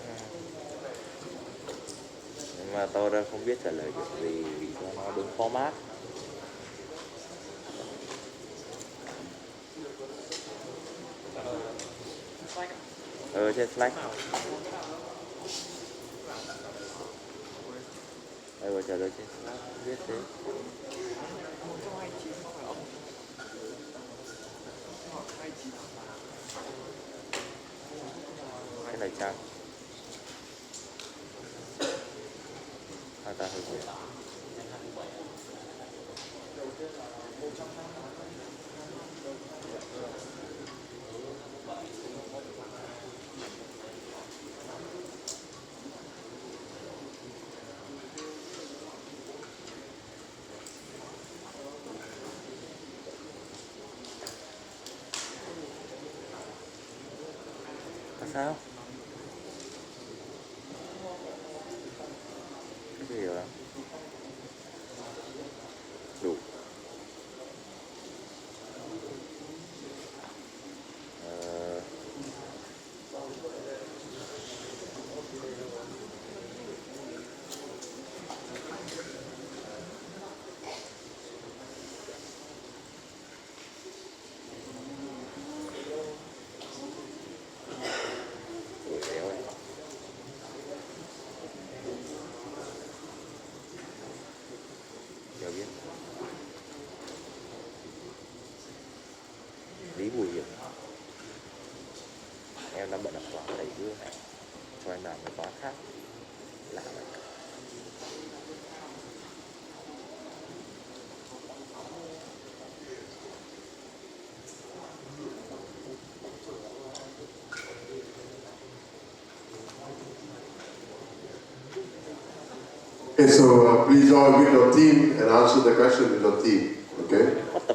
[SPEAKER 3] nhưng mà tôi đang không biết trả lời kiểu gì vì nó đúng format. Trên Slack. Đây vào trả lời trên Slack viết thế. Cái này trang. Ta hơi nhiều. Sao? Cái gì vậy? Đủ.
[SPEAKER 2] so please join with your team and answer the question with your team. Okay?
[SPEAKER 3] What the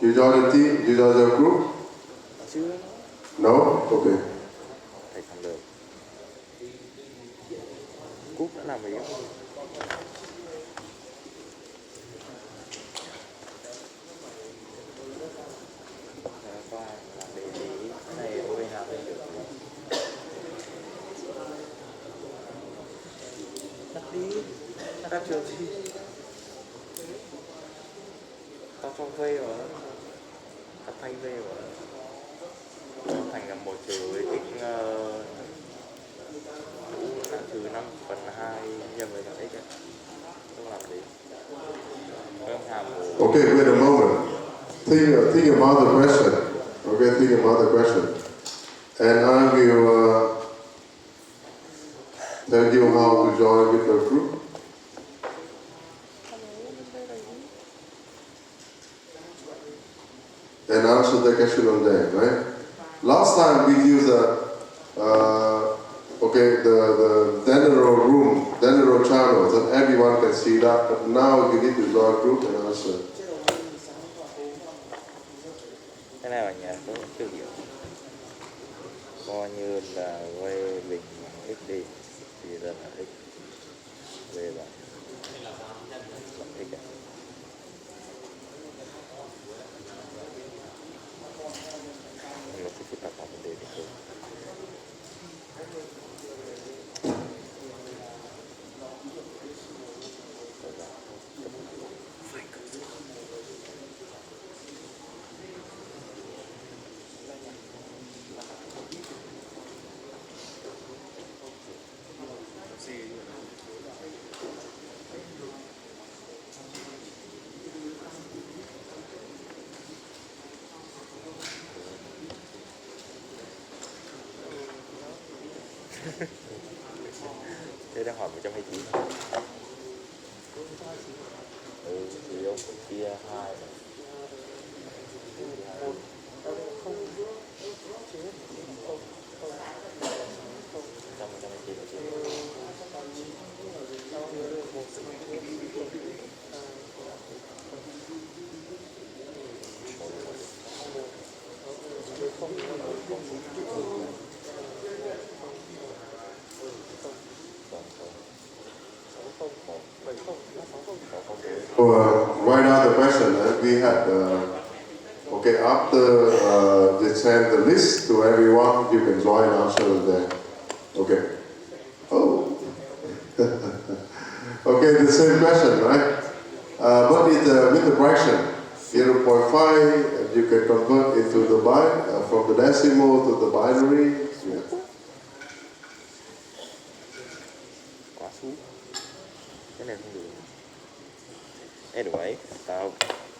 [SPEAKER 2] You join the team? You join the group?
[SPEAKER 3] chưa?
[SPEAKER 2] No? Okay.
[SPEAKER 3] Thầy không được. Cúc đã làm gì không? Có ai làm địa chỉ cái này ở bên nào đây được? Tắt đi. Tắt chưa gì? Tao cho vây rồi. Tắt thay vây rồi. Thành là 1 trừ với x là trừ 5/2 nhân với x ấy. Không làm gì. Không làm một.
[SPEAKER 2] Okay, wait a moment. Think about the question. Okay, think about the question. And I will tell you how to join with the group. And answer the question on there, right? Last time we used the general room, general channels, and everyone can see that. But now you need to join group and answer.
[SPEAKER 3] Cái này ở nhà tôi cũng chưa hiểu. Coi như là quay bình x đi thì giờ là x về là x ạ. Nó sẽ phức tạp vào vấn đề này thôi. Thế đang hỏi 129. Thì ông kia 2 này.
[SPEAKER 2] So, right now the question we had, after they send the list to everyone, you can join answer there. Okay. Oh. Okay, the same question, right? But with the fraction, 0.5, you can convert into the from the decimal to the binary. Yeah.
[SPEAKER 3] Quá xuống. Cái này không được. Anyway, tao.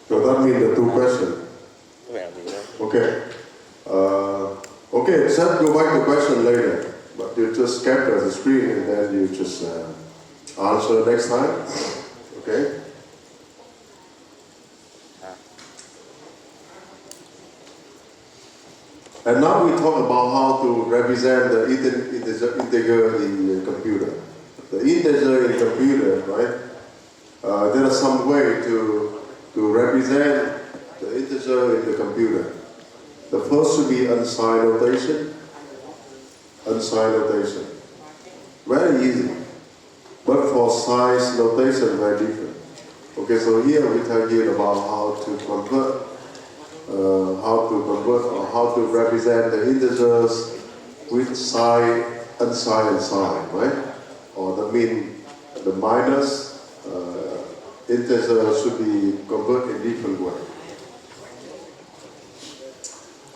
[SPEAKER 2] So that means the two questions.
[SPEAKER 3] Có vẻ là gì đây?
[SPEAKER 2] Okay. Okay, just go back to the question later. But you just capture the screen and then you just answer next time. Okay? And now we talk about how to represent the integer in the computer. The integer in computer, right? There are some way to represent the integer in the computer. The first should be unsigned notation. Unsigned notation. Very easy. But for size notation, very different. Okay, so here we tell you about how to convert or how to represent the integers with sign, unsigned, and sign, right? Or that means the minus integer should be converted in different way.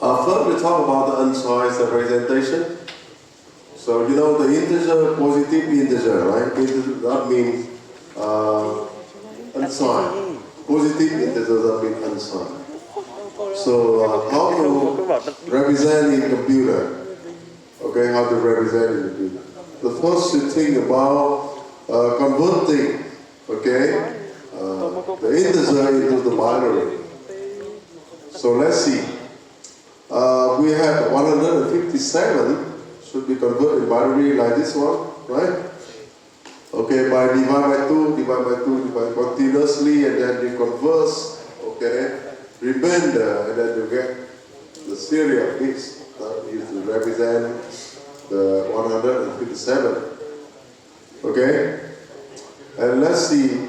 [SPEAKER 2] First, we talk about the unsigned representation. So you know the integer, positive integer, right? That means unsigned. Positive integer that means unsigned. So how to represent in computer? Okay, how to represent in computer? The first you think about converting, okay, the integer into the binary. So let's see. We have 157 should be converted in binary like this one, right? Okay, by divide by 2, divide continuously, and then you converse, okay, remainder, and then you get the series of bits that is to represent the 157. Okay? And let's see,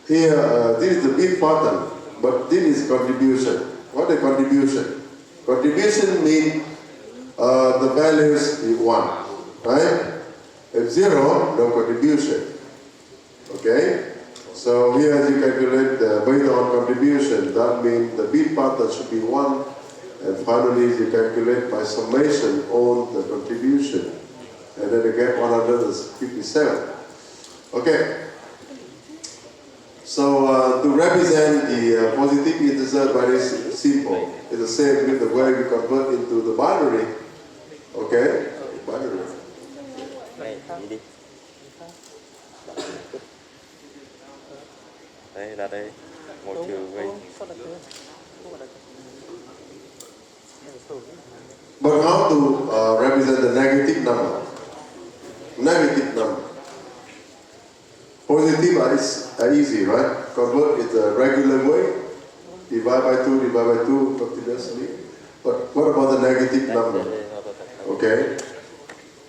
[SPEAKER 2] here, this is the bit pattern, but this is contribution. What is contribution? Contribution means the values is 1, right? If 0, no contribution. Okay? So here as you calculate the based on contribution, that means the bit pattern should be 1, and finally you calculate by summation on the contribution, and then you get 157. Okay? So to represent the positive integer very simple. It's the same with the way we convert into the binary. Okay? Binary.
[SPEAKER 3] Này, đi đi. Đây, ra đây. 1 trừ V.
[SPEAKER 2] But how to represent the negative number? Negative number. Positive is easy, right? Convert it the regular way. Divide by 2 continuously. But what about the negative number? Okay.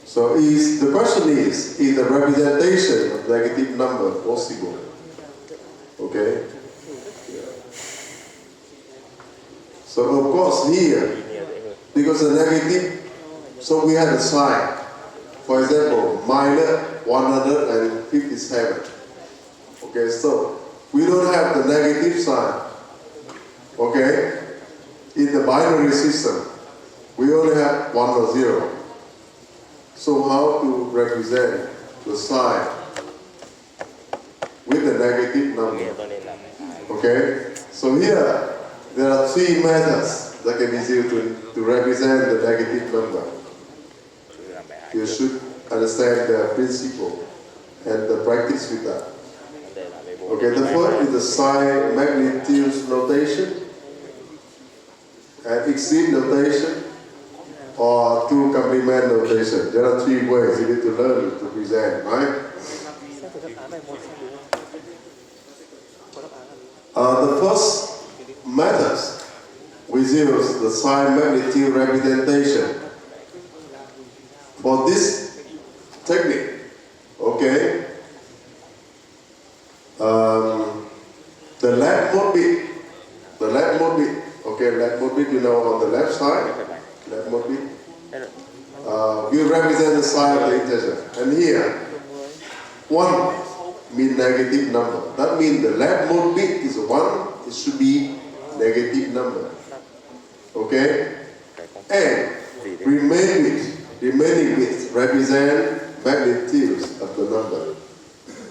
[SPEAKER 2] So the question is the representation of negative number possible? Okay. Yeah. So of course here, because the negative, so we have a sign. For example, minus 157. Okay, so we don't have the negative sign. Okay, in the binary system, we only have 1 or 0. So how to represent the sign with the negative number? Okay, so here there are 3 methods that can be used to represent the negative number. You should understand the principle and the practice with that. Okay, the first is the sign magnitude notation and exceed notation or 2 complement notation. There are 3 ways you need to learn to present, right? The first method we use the sign magnitude representation. For this technique, okay, the left mode bit, okay, left mode bit, you know, on the left side, left mode bit, we represent the sign of the integer. And here, 1 means negative number. That means the left mode bit is 1, it should be negative number. Okay? And remaining bits represent magnitudes of the number.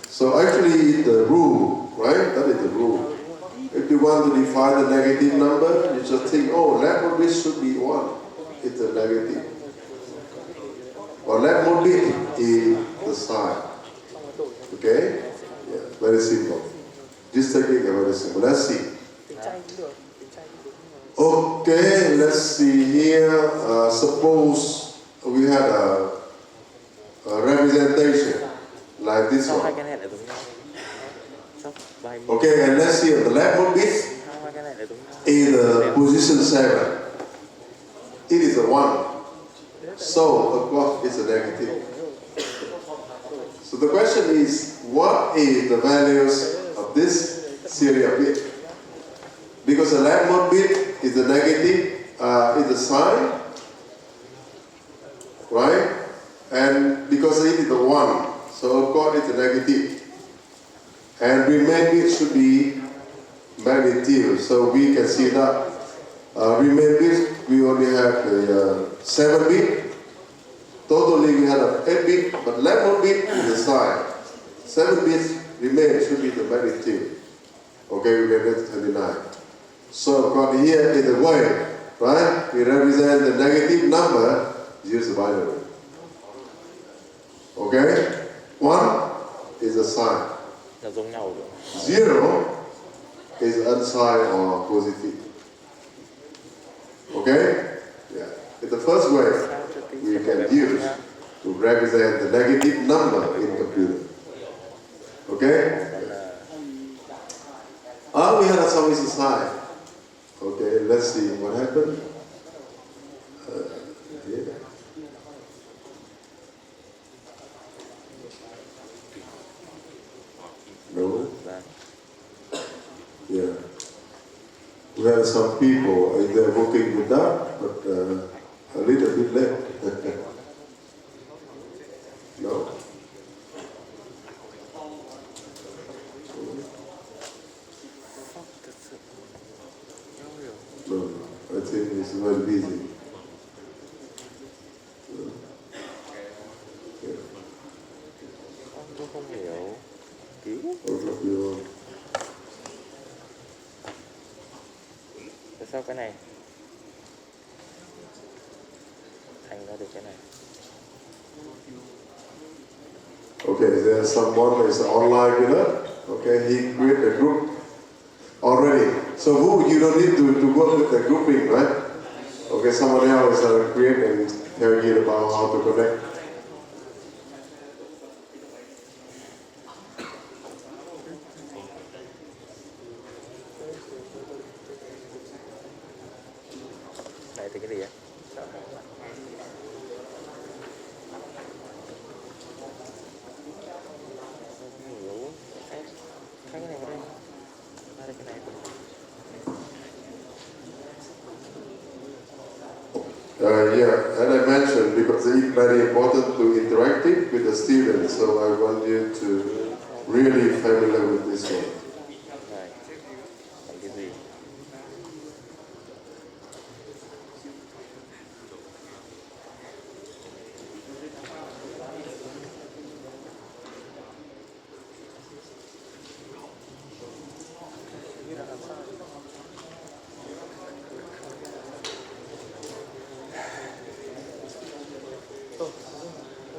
[SPEAKER 2] So actually the rule, right? That is the rule. If you want to define the negative number, you just think, oh, left mode bit should be 1. It's a negative. Or left mode bit is the sign. Okay? Yeah, very simple. This technique is very simple. Let's see. Okay, let's see here. Suppose we had a representation like this one. Okay, and let's see the left mode bit is the position 7. It is a 1. So, of course, it's a negative. So the question is, what is the values of this series of bits? Because the left mode bit is the negative, is the sign, right? And because it is the 1, so of course it's a negative. And remaining bit should be magnitude. So we can see that remaining bit, we only have the 7 bit. Totally we have 8 bit, but left mode bit is the sign. 7 bits remain should be the magnitude. Okay, we get 39. So of course here is the way, right? We represent the negative number, use the binary. Okay? 1 is a sign. 0 is unsigned or positive. Okay? Yeah. It's the first way we can use to represent the negative number in computer. Okay? We had a service aside. Okay, let's see what happened. Here. No?
[SPEAKER 3] Vâng.
[SPEAKER 2] Yeah. We had some people, they're working with that, but a little bit late. No?
[SPEAKER 3] Thật sự không hiểu.
[SPEAKER 2] No, I think it's very busy.
[SPEAKER 3] Tôi không hiểu. Ký.
[SPEAKER 2] All of you.
[SPEAKER 3] Tại sao cái này thành ra được cái này?
[SPEAKER 2] Okay, there's someone is online with us. Okay, he created a group already. So who you don't need to work with the grouping, right? Okay, someone else create and tell you about how to connect.
[SPEAKER 3] Này thì cái gì ạ? Không hiểu. Cái này vào đây. Ra đây cái này.
[SPEAKER 2] Yeah, and I mentioned because it's very important to interacting with the students, so I want you to really familiar with this one.
[SPEAKER 3] Này. Làm cái gì?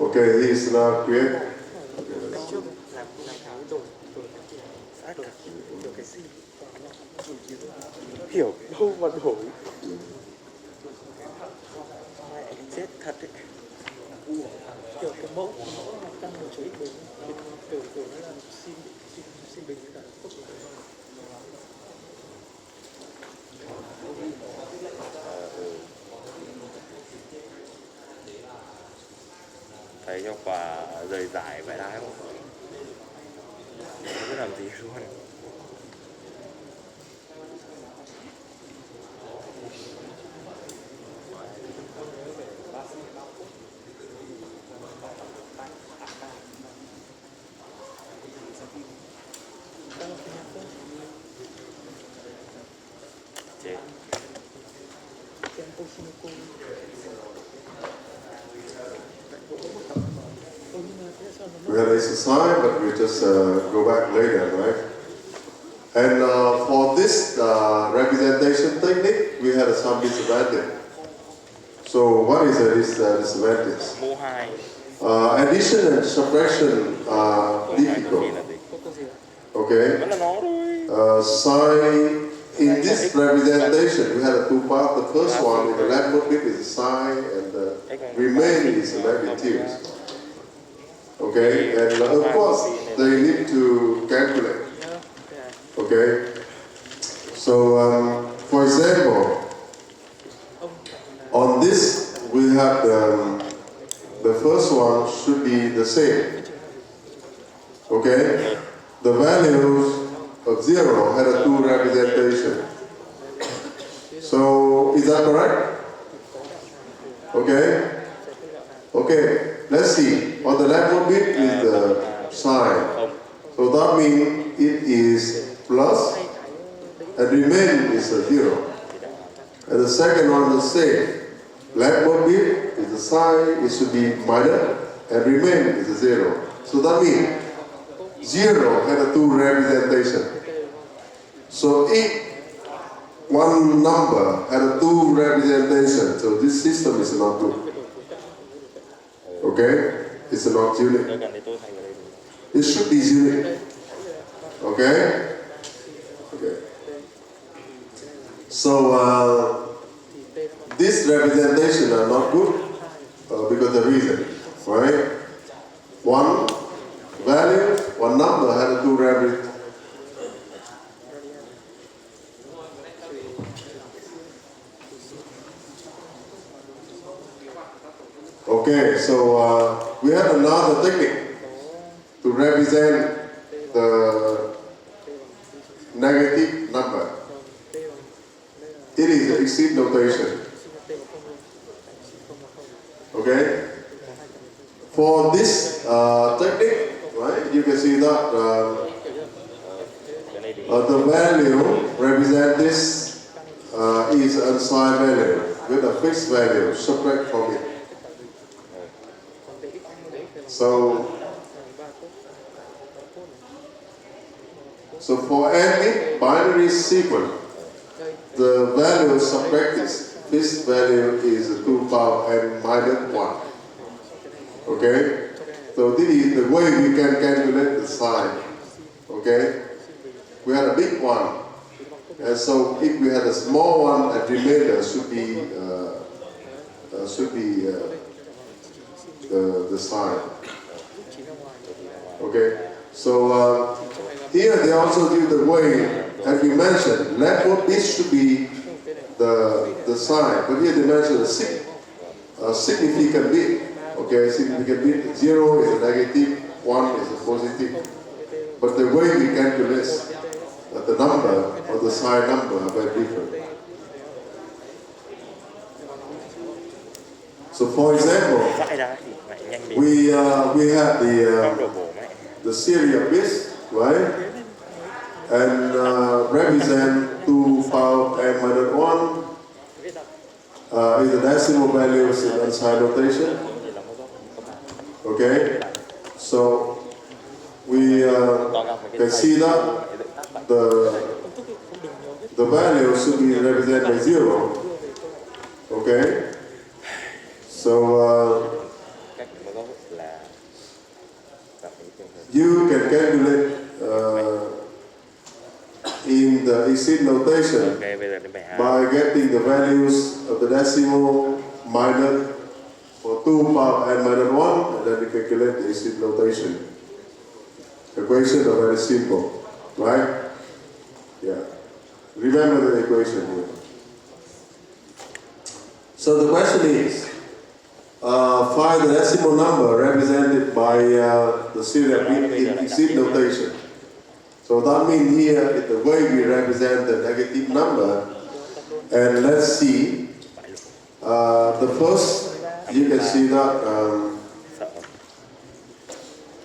[SPEAKER 2] Okay, he is now create.
[SPEAKER 1] trước làm cái đổi
[SPEAKER 3] Sát cả. Hiểu cái gì? Hiểu đâu mà đổi. Mẹ chết thật đấy.
[SPEAKER 1] kiểu cái mẫu là tăng một chuỗi bình kiểu nó là xin bình với cả tốc độ.
[SPEAKER 3] Thấy cho quả rời giải vậy đá không? Không biết làm gì luôn. Chết.
[SPEAKER 2] We had exercise, but we just go back later, right? And for this representation technique, we had some disadvantage. So what is this disadvantage?
[SPEAKER 3] Mô 2.
[SPEAKER 2] Addition and subtraction are
[SPEAKER 3] Mô 2 có gì
[SPEAKER 2] difficult.
[SPEAKER 3] là gì?
[SPEAKER 2] Okay.
[SPEAKER 3] Vẫn là nó thôi.
[SPEAKER 2] Sign in this representation, we had two parts. The first one in the left bit is a sign, and the remaining is the magnitudes. Okay, and of course they need to calculate. Okay, so for example, on this we have the first one should be the same. Okay, the values of 0 had a 2 representation. So is that correct? Okay. Okay. Let's see. On the left bit is the sign. So that means it is plus, and remaining is a 0. And the second one is the same. Left bit is the sign. It should be minus, and remaining is a 0. So that means 0 had a 2 representation. So if one number had a 2 representation, so this system is not good. Okay? It's not unique.
[SPEAKER 3] Gần đây tôi thành vào đây.
[SPEAKER 2] It should be unique. Okay? Okay. So this representation are not good because the reason, right? One value, one number had a Okay, so we have another technique to represent the negative number. It is the exceed notation. Okay? For this technique, right, you can see that
[SPEAKER 3] cái này thì
[SPEAKER 2] the value represent this is unsigned value with a fixed value subtract from it. So for any binary sequence, the value subtracted, this value is 2 power n minus 1. Okay? So this is the way we can calculate the sign. Okay? We had a big one. And so if we had a small one, a remainder should be the sign. Okay? So here they also give the way, as we mentioned, left foot this should be the sign, but here they mentioned a significant bit. Okay, significant bit, 0 is a negative, 1 is a positive. But the way we calculate the number or the sign number are very different. So for example,
[SPEAKER 3] vãi đá thì mẹ nhanh đi.
[SPEAKER 2] we have
[SPEAKER 3] Trong đồ bổ mẹ.
[SPEAKER 2] the series of bits, right? And represent 2 power n minus 1 is the decimal values in unsigned notation. Okay, so we can see that the value should be represented by 0. Okay, so
[SPEAKER 3] Cách mới có là gặp những trường hợp
[SPEAKER 2] you can calculate in the exceed notation
[SPEAKER 3] ok bây giờ đến bài 2
[SPEAKER 2] by getting the values of the decimal minus for 2 power n minus 1, and then you calculate the exceed notation. Equations are very simple, right? Yeah. Remember the equation here. So the question is, find the decimal number represented by the serial bit in exceed notation. So that means here is the way we represent the negative number. And let's see, the first, you can see that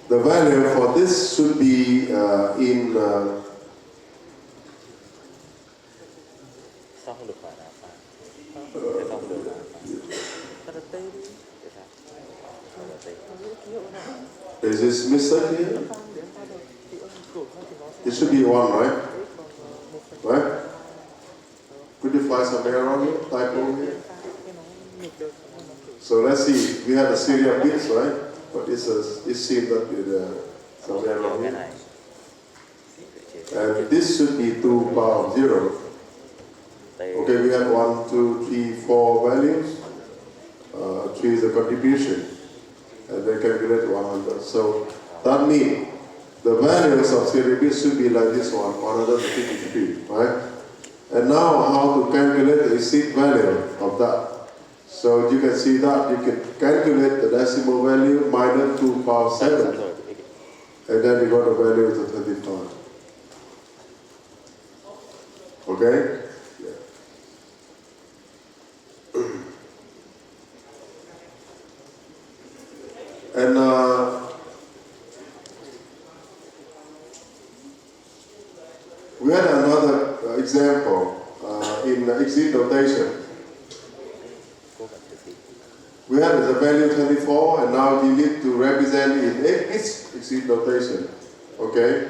[SPEAKER 2] the value for this should be in
[SPEAKER 3] sao không được phải là phải tại sao không được là phải tại sao
[SPEAKER 2] is this missing here? It should be 1, right? Right? Could you find some error here, typo here? So let's see, we have a series of bits, right? But it seems that with some error
[SPEAKER 3] cái
[SPEAKER 2] here.
[SPEAKER 3] này
[SPEAKER 2] And this should be 2 power 0.
[SPEAKER 3] đây
[SPEAKER 2] Okay, we have 1, 2, 3, 4 values. 3 is the contribution. And they calculate 100. So that means the values of series bits should be like this one, 153, right? And now how to calculate the exceed value of that. So you can see that you can calculate the decimal value minus 2 power 7,
[SPEAKER 3] rồi
[SPEAKER 2] and then you got a value to 35. Okay? Yeah. And we had another example in exceed notation.
[SPEAKER 3] cố gắng thực hiện
[SPEAKER 2] We have the value 24, and now you need to represent in its exceed notation. Okay?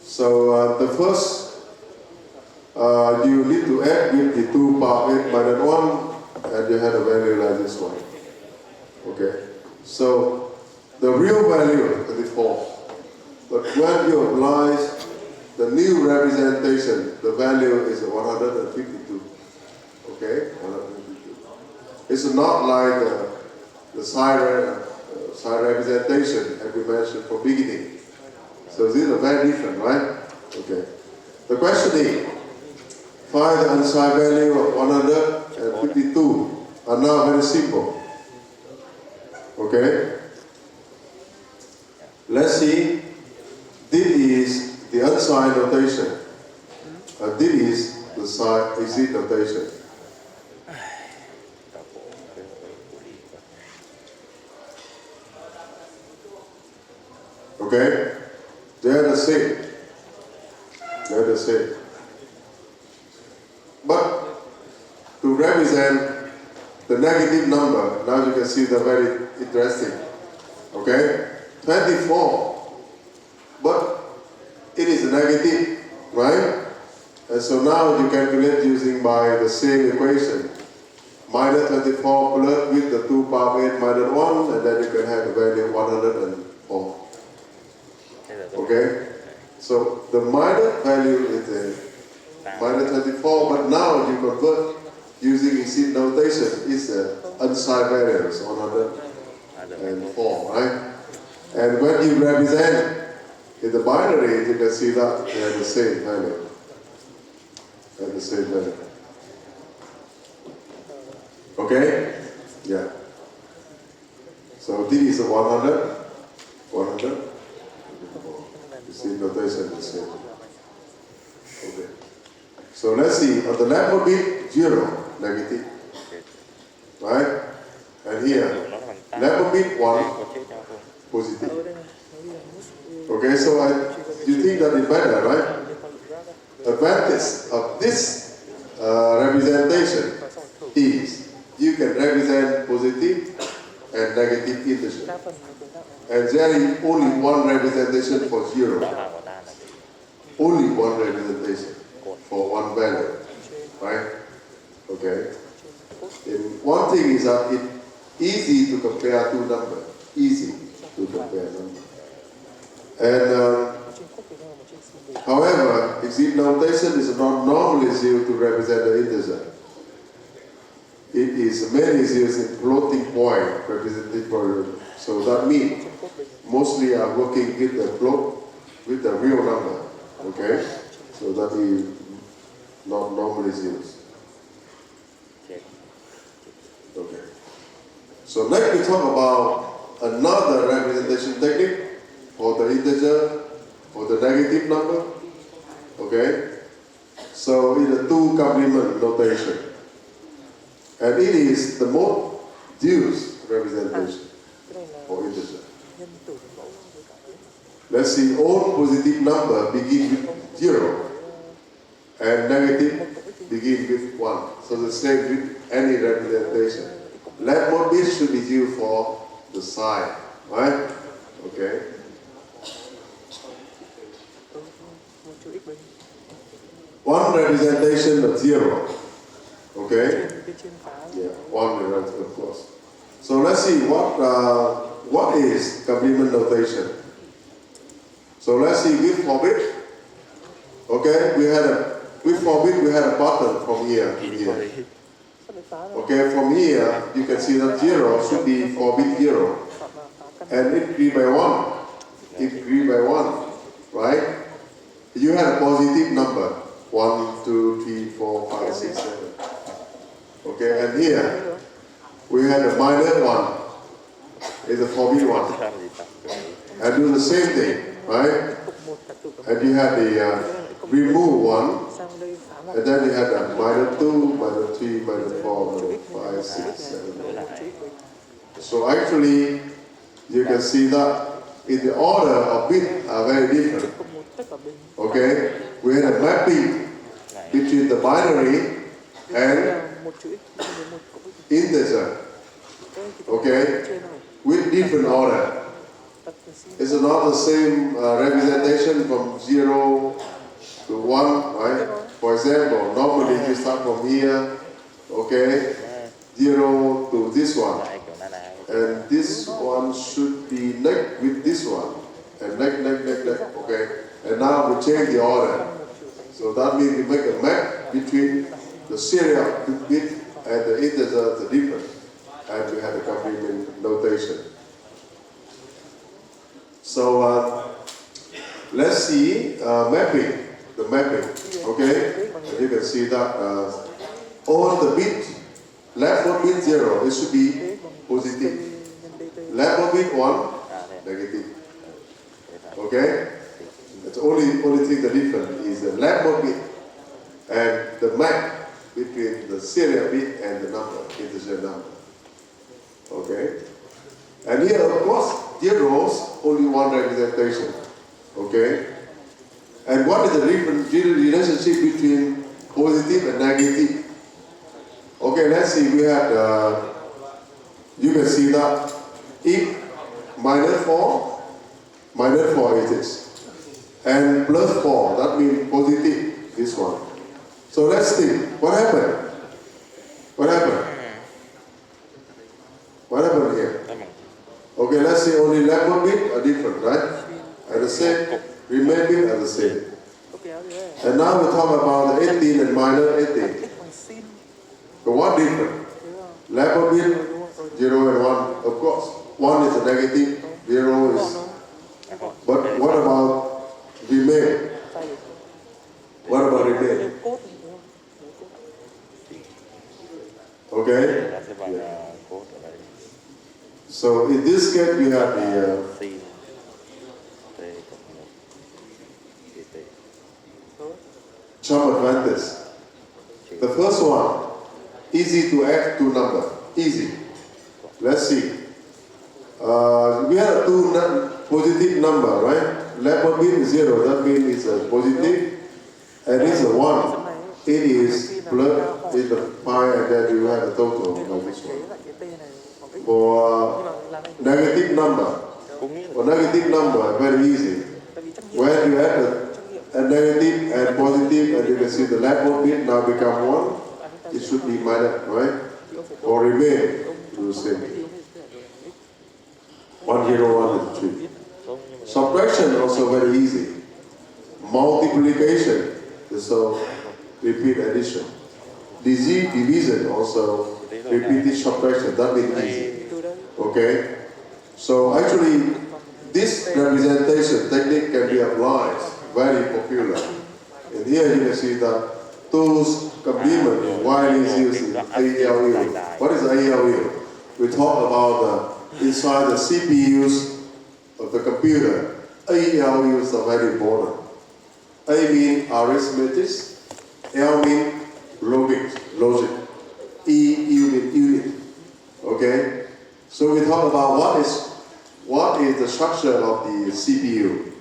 [SPEAKER 2] So the first, you need to add with the 2 power 8 minus 1, and you have a value like this one. Okay? So the real value is 34. But when you apply the new representation, the value is 152. Okay? 152. It's not like the sign representation as we mentioned from beginning. So these are very different, right? Okay. The question is, find the unsigned value of 152 are now very simple. Okay? Let's see. This is the unsigned notation. And this is the side exit notation.
[SPEAKER 3] đau khổ cái của đi quá.
[SPEAKER 2] Okay? They are the same. They are the same. But to represent the negative number, now you can see they're very interesting. Okay? 24. But it is a negative, right? And so now you calculate using by the same equation. Minus 24 plus with the 2 power 8 minus 1, and then you can have the value 104.
[SPEAKER 3] Thế là tôi
[SPEAKER 2] Okay? So the minus value is minus 24, but now you convert using exit notation is unsigned variance 104, right? And when you represent in the binary, you can see that they have the same value. At the same value. Okay? Yeah. So this is a 100. 100. You see notation the same. Okay. So let's see. On the left will be 0, negative. Right? And here,
[SPEAKER 3] nó bằng tay.
[SPEAKER 2] left will be 1,
[SPEAKER 3] Có chết nhau không?
[SPEAKER 2] positive.
[SPEAKER 1] Ở đây này, nó ghi là mức
[SPEAKER 2] Okay, so you think that is better, right? Advantage of this representation is you can represent positive and negative integer.
[SPEAKER 1] đa phần là của các
[SPEAKER 2] And there is only one representation for 0.
[SPEAKER 3] Đó là của ta là gì?
[SPEAKER 2] Only one representation for one value. Right? Okay. And one thing is that it's easy to compare two numbers. Easy to compare numbers. And
[SPEAKER 1] trên cốt Việt Nam và trên sườn bù.
[SPEAKER 2] however, exit notation is not normally used to represent the integer. It is mainly used in floating point representative. So that means
[SPEAKER 1] Trên cốt bình
[SPEAKER 2] mostly are working with the float, with the real number. Okay? So that is not normally used.
[SPEAKER 3] Chết.
[SPEAKER 2] Okay. So next we talk about another representation technique for the integer, for the negative number. Okay? So it's a two complement notation. And it is the most used representation
[SPEAKER 1] cái này là
[SPEAKER 2] for integer.
[SPEAKER 1] nhân tử mẫu với cả đấy.
[SPEAKER 2] Let's see, all positive number begin with 0 and negative begin with 1. So the same with any representation. Leftmost bit should be used for the sign, right? Okay.
[SPEAKER 1] Một chữ x bình
[SPEAKER 2] One representation of 0. Okay?
[SPEAKER 1] bên trên phá
[SPEAKER 2] Yeah, one representation, of course. So let's see what is complement notation. So let's see with forbid. Okay, with forbid we had a button from here to here.
[SPEAKER 1] sắp đến phá rồi.
[SPEAKER 2] Okay, from here you can see that 0 should be forbid 0.
[SPEAKER 1] Phạm là phá căn
[SPEAKER 2] And it grew by 1. It grew by 1. Right? You had a positive number. 1, 2, 3, 4, 5, 6, 7. Okay, and here we had a minus 1. It's a forbid 1.
[SPEAKER 3] Làm gì tập cái này?
[SPEAKER 2] And do the same thing, right?
[SPEAKER 1] cộng 1 là tử cộng
[SPEAKER 2] And you had the remove 1.
[SPEAKER 1] sang đây phá một
[SPEAKER 2] And then you had a minus 2, minus 3, minus 4, minus 5, 6, 7.
[SPEAKER 1] một chữ x bình.
[SPEAKER 2] So actually, you can see that in the order of bits are very different.
[SPEAKER 1] Cộng 1 tất cả bình.
[SPEAKER 2] Okay, we had a mapping
[SPEAKER 3] Này.
[SPEAKER 2] between the binary and
[SPEAKER 1] Là một chữ x nhân với một cộng x.
[SPEAKER 2] integer
[SPEAKER 1] Đây thì
[SPEAKER 2] Okay.
[SPEAKER 1] trên này
[SPEAKER 2] with different order.
[SPEAKER 1] đặt cái xin.
[SPEAKER 2] It's not the same representation from 0 to 1, right? For example, normally you start from here, okay, 0 to this one.
[SPEAKER 3] Lại kiểu na na.
[SPEAKER 2] And this one should be next with this one. And next, okay. And now we change the order. So that means we make a map between the serial bit and the integer, the difference. And we have a complement notation. So let's see mapping, the mapping, okay? And you can see that all the bit, left one bit 0, it should be positive.
[SPEAKER 1] nhân dt
[SPEAKER 2] Level bit 1,
[SPEAKER 3] thế
[SPEAKER 2] negative.
[SPEAKER 3] thế phải
[SPEAKER 2] Okay? That's only thing the difference is the level bit and the match between the serial bit and the number, integer number. Okay? And here, of course, zeros, only one representation. Okay? And what is the relationship between positive and negative? Okay, let's see. We had, you can see that if minus 4 it is. And plus 4, that means positive, this one. So let's see, what happened? What happened? What happened here?
[SPEAKER 3] Đó mà
[SPEAKER 2] Okay, let's see, only level bit are different, right? Are the same, remain bit are the same.
[SPEAKER 1] Có kéo đi đấy.
[SPEAKER 2] And now we talk about the 18 and minus 18.
[SPEAKER 1] X bằng sin.
[SPEAKER 2] So what different?
[SPEAKER 1] Thế là
[SPEAKER 2] Level bit,
[SPEAKER 1] đúng không?
[SPEAKER 2] 0 and 1, of course. 1 is a negative, 0 is... But what about remain?
[SPEAKER 1] Sai rồi.
[SPEAKER 2] What about remain?
[SPEAKER 1] Nếu cốt thì đúng không? Nếu cốt.
[SPEAKER 2] Okay?
[SPEAKER 3] nó sẽ bằng code ở đây
[SPEAKER 2] So in this case we have the
[SPEAKER 3] sin t cộng 1 dt
[SPEAKER 2] some advantage. The first one, easy to add two number, easy. Let's see. We have two positive number, right? Level bit is 0, that means it's a positive, and it's a 1. It is plus in the pi, and then you have a total like this
[SPEAKER 1] Chế
[SPEAKER 2] one.
[SPEAKER 1] lại cái t này bằng x.
[SPEAKER 2] For
[SPEAKER 1] Nhưng mà làm này
[SPEAKER 2] negative number,
[SPEAKER 3] cũng nghĩa là
[SPEAKER 2] for negative number, very easy.
[SPEAKER 1] tại vì trắc nghiệm.
[SPEAKER 2] When you add
[SPEAKER 1] Trắc nghiệm.
[SPEAKER 2] a negative and positive, and you can see the level bit now become 1, it should be minus, right? Or remain, you say 1, 0, 1 and 3.
[SPEAKER 3] số nhưng mà
[SPEAKER 2] Subtraction also very easy. Multiplication is so repeat addition. Division also repeated subtraction, that means easy.
[SPEAKER 1] Từ đây
[SPEAKER 2] Okay? So actually, this representation technique can be applied, very popular. And here you can see that those complement widely used in ALU. What is ALU? We talk about inside the CPUs of the computer. ALUs are very important. A means arithmetic, L means logic, E, U means unit. Okay? So we talk about what is the structure of the CPU.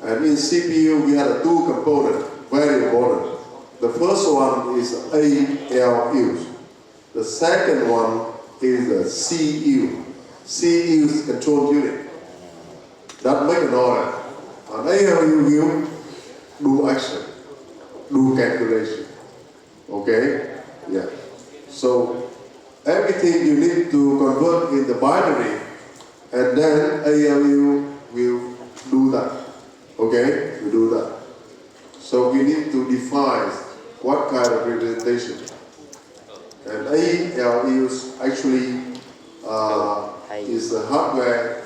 [SPEAKER 2] And in CPU we have two components, very important. The first one is ALU. The second one is the CU. CU is control unit. That make an order. And ALU will do action, do calculation. Okay? Yeah. So everything you need to convert in the binary, and then ALU will do that. Okay? We do that. So we need to define what kind of representation. And ALU actually is a hardware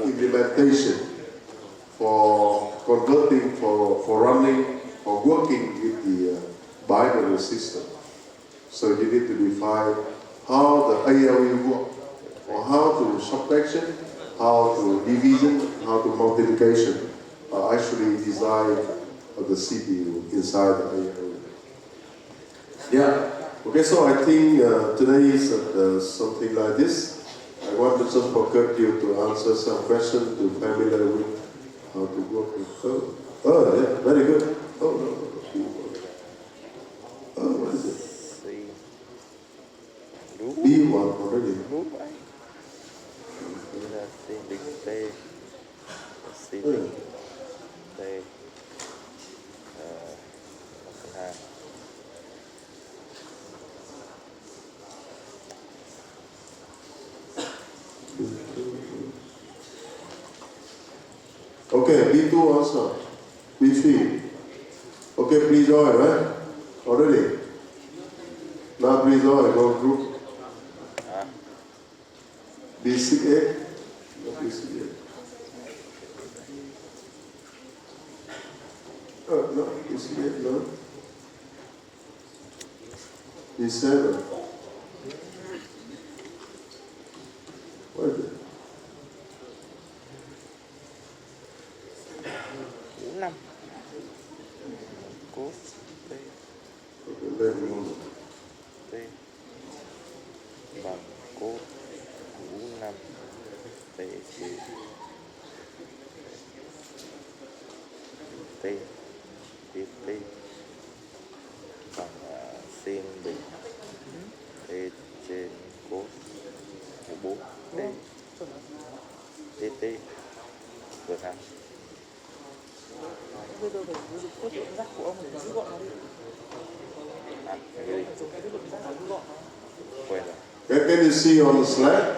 [SPEAKER 2] implementation for converting, for running, for working with the binary system. So you need to define how the ALU work, or how to subtraction, how to division, how to multiplication are actually designed of the CPU inside the ALU. Yeah. Okay, so I think today is something like this. I want to just focus you to answer some questions to familiar with how to work with. Oh, yeah, very good. Oh, no. Oh, what is it?
[SPEAKER 3] sin đúng
[SPEAKER 2] B1 already.
[SPEAKER 3] đúng vậy đây là sin bình t sin
[SPEAKER 2] Ừ.
[SPEAKER 3] t phần 2
[SPEAKER 2] Okay, B2 also. B3. Okay, please join, right? Already? Now please join, go group.
[SPEAKER 3] à,
[SPEAKER 2] B6A. B6A. No, B6A, no. B7. What is it?
[SPEAKER 3] Cái gì?
[SPEAKER 1] dùng cái luận ra ngắn gọn.
[SPEAKER 3] Quên rồi.
[SPEAKER 2] Can you see on the slide?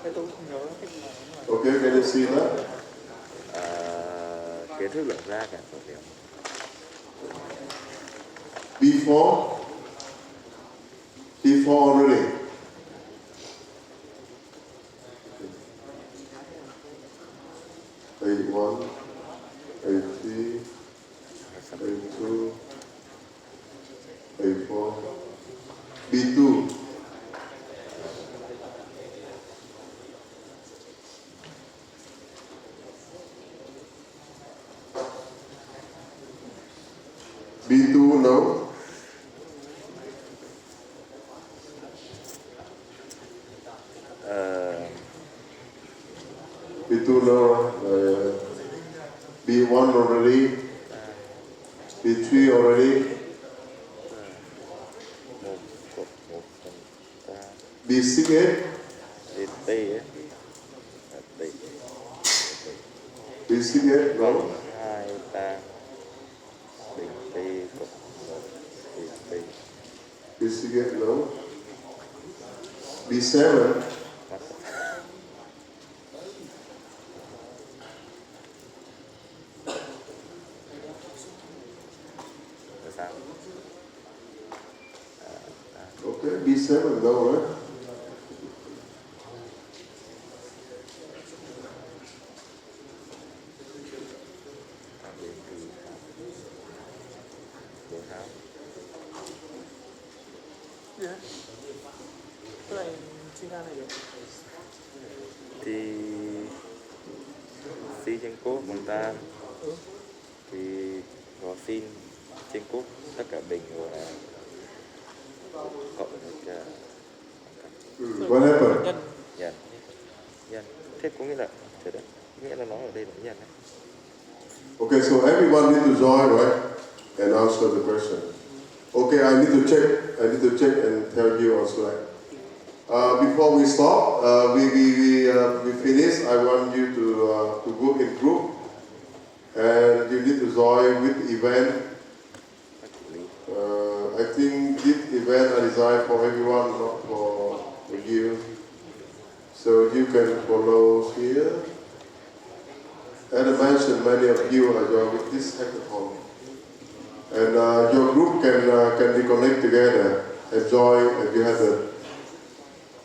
[SPEAKER 1] Cái tôi không nhớ cái mà
[SPEAKER 2] Okay, can you see that?
[SPEAKER 3] Kiến thức luận ra cả số liệu.
[SPEAKER 2] Before already. A1, A3, A2, A4, B2. B2, no. B2, no. B1 already. B3 already.
[SPEAKER 3] Một phần ta.
[SPEAKER 2] B6, eh?
[SPEAKER 3] T ấy. T.
[SPEAKER 2] B6, eh? No.
[SPEAKER 3] Cộng 2 ta. Bình T cộng 1 thì T.
[SPEAKER 2] B6, eh? No. B7.
[SPEAKER 3] Sao?
[SPEAKER 2] Okay, B7, no, right?
[SPEAKER 1] gì đấy? Cái này sinh ra này được.
[SPEAKER 3] Thì si trên cốt bằng ta thì có xin trên cốt tất cả bình rồi là cộng với cả
[SPEAKER 2] What happened?
[SPEAKER 1] Nhân
[SPEAKER 3] nhân nhân thế có nghĩa là thế đấy, nghĩa là nó ở đây là nhân đấy.
[SPEAKER 2] Okay, so everyone need to join, right? And answer the question. Okay, I need to check and tell you also. Right? Before we stop, we finish. I want you to go in group, and you need to join with event. I think this event are designed for everyone, not for you. So you can follow here. As I mentioned, many of you are joining with this hackathon. And your group can be connected together and join, and you have the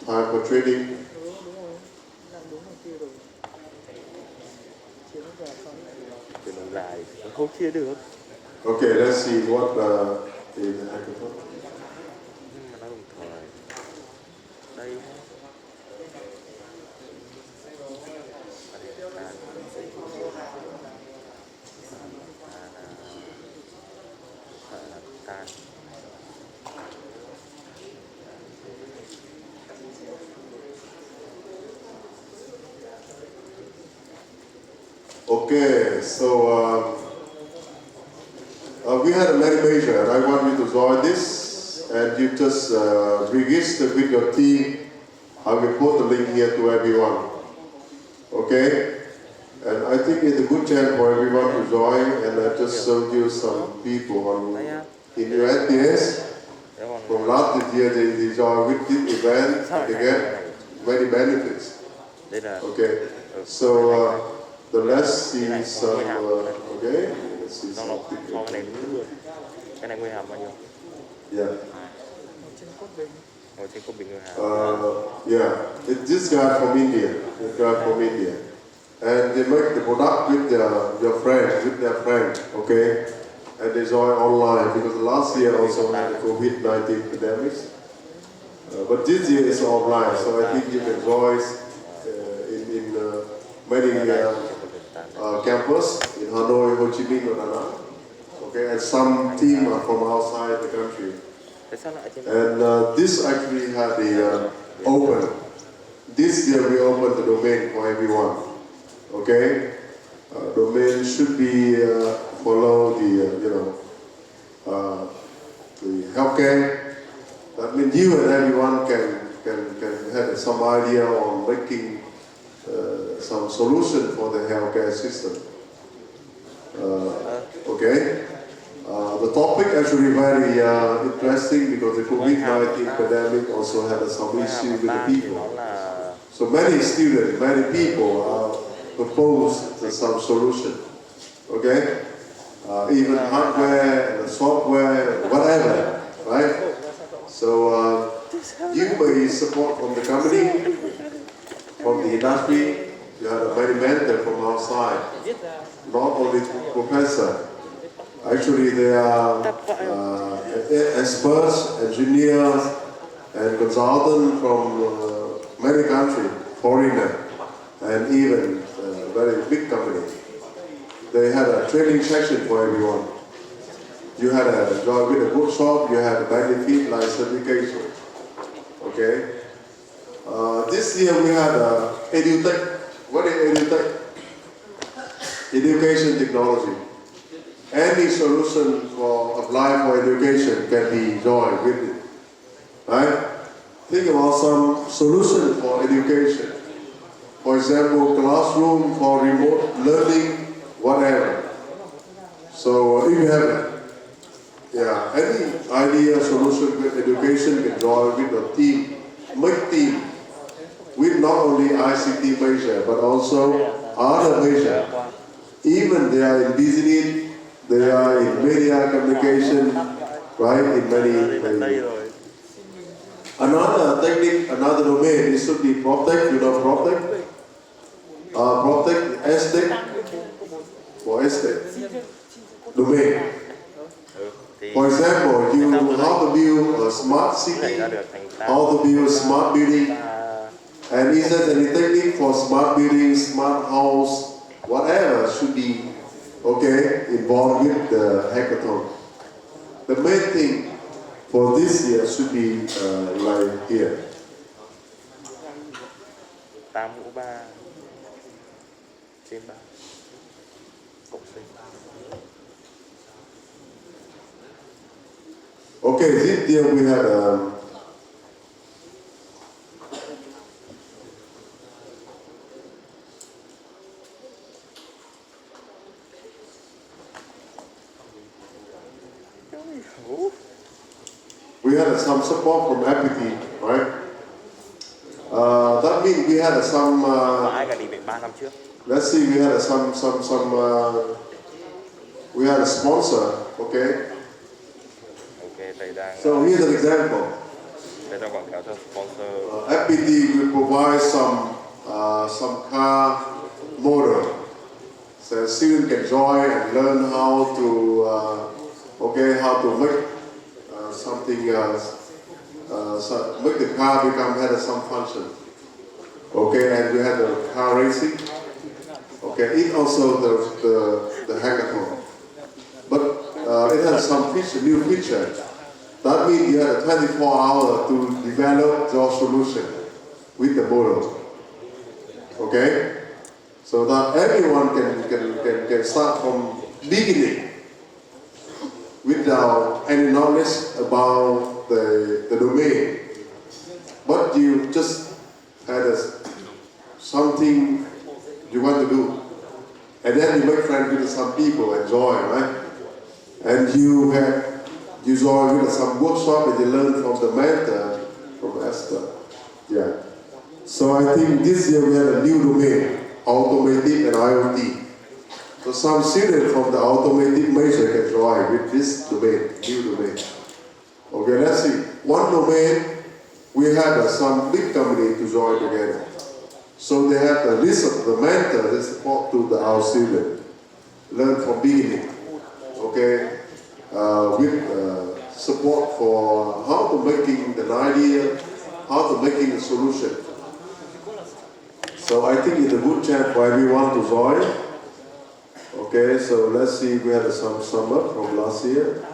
[SPEAKER 2] time for training.
[SPEAKER 1] đúng rồi, làm đúng thằng kia rồi. Chia nó ra xong.
[SPEAKER 3] Từ nó dài không chia được.
[SPEAKER 2] Okay, let's see what is the hackathon.
[SPEAKER 3] Nhưng mà nó đồng thời đây
[SPEAKER 2] Okay, so we had a many major, and I want you to join this, and you just register with your team. I will put the link here to everyone. Okay, and I think it's a good chance for everyone to join, and I just showed you some people in USPS. From last year, they joined with this event, they get many benefits.
[SPEAKER 3] đây là
[SPEAKER 2] Okay, so let's see some, okay, let's see
[SPEAKER 3] nó
[SPEAKER 2] something.
[SPEAKER 3] so cái này đúng luôn. Cái này nguyên hàm bao nhiêu?
[SPEAKER 2] Yeah,
[SPEAKER 1] Ngồi trên cốt bình.
[SPEAKER 3] Ngồi trên cốc bình nguyên hàm.
[SPEAKER 2] yeah, it's this guy from India, and they make the product with their friend, okay, and they join online because last year also had the COVID-19 pandemic, but this year is offline, so I think you can join in many campus in Hanoi, Ho Chi Minh, or Da Nang. Okay, and some team are from outside the country.
[SPEAKER 3] Tại sao lại trên
[SPEAKER 2] And this actually had the open. This year we opened the domain for everyone. Okay, domain should be follow the the healthcare. That means you and everyone can have some idea on making some solution for the healthcare system. Okay. The topic actually very interesting because the COVID-19 pandemic also had some issue with the
[SPEAKER 3] thì nó
[SPEAKER 2] people.
[SPEAKER 3] là
[SPEAKER 2] So many students, many people proposed some solution. Okay? Even hardware, software, whatever, right? So you may support from the company, from the industry. You have many mentors from outside, not only professor. Actually, they are experts, engineers, and consultants from many countries, foreigner, and even very big companies. They had a training section for everyone. You had a job with a workshop, you had a benefit like certification. Okay? This year we had EduTech. What is EduTech? Education technology. Any solution for apply for education can be joined with it. Right? Think about some solution for education. For example, classroom for remote learning, whatever. So if you have any idea, solution with education can join with a team, make team with not only ICT major but also other major. Even they are in business, they are in media communication, right? In many. Another technique, another domain, it should be PropTech. You know PropTech? PropTech, estate, for estate domain. For example, you how to build a smart city, how to build a smart building, and is there any technique for smart building, smart house, whatever should be involved with the hackathon. The main thing for this year should be like here.
[SPEAKER 3] 8 mũ 3 trên 3 cộng sinh.
[SPEAKER 2] Okay, this year we had some support from FPT, right? That means we had some.
[SPEAKER 3] Ai cả đi Việt 3 năm trước.
[SPEAKER 2] Let's see, we had we had a sponsor, okay?
[SPEAKER 3] Ok, thầy đang.
[SPEAKER 2] So here's an example.
[SPEAKER 3] Thầy đang quảng cáo cho sponsor.
[SPEAKER 2] FPT will provide some car motor, so students can join and learn how to make something so make the car had some function. Okay, and we had the car racing. Okay, it also the hackathon, but it has some new feature. That means you had 24 hours to develop your solution with the model. Okay, so that everyone can start from beginning without any knowledge about the domain, but you just had something you want to do, and then you make friends with some people and join, right? And you join with some workshop and you learn from the mentor, from Esther. Yeah. So I think this year we had a new domain, automotive and IoT. So some students from the automotive major can join with this domain, new domain. Okay, let's see. One domain, we had some big company to join together. So they have the mentor, the support to our student, learn from beginning. Okay, with support for how to making an idea, how to making a solution. So I think it's a good chance for everyone to join. Okay, so let's see, we had some sum up from last year.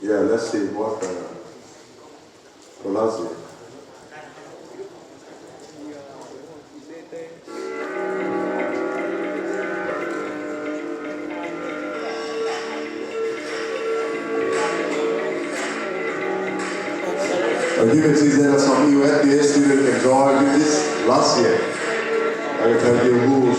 [SPEAKER 2] Yeah, let's see what for last year. you can see there are some USDA students enjoyed with this last year. I will tell you who.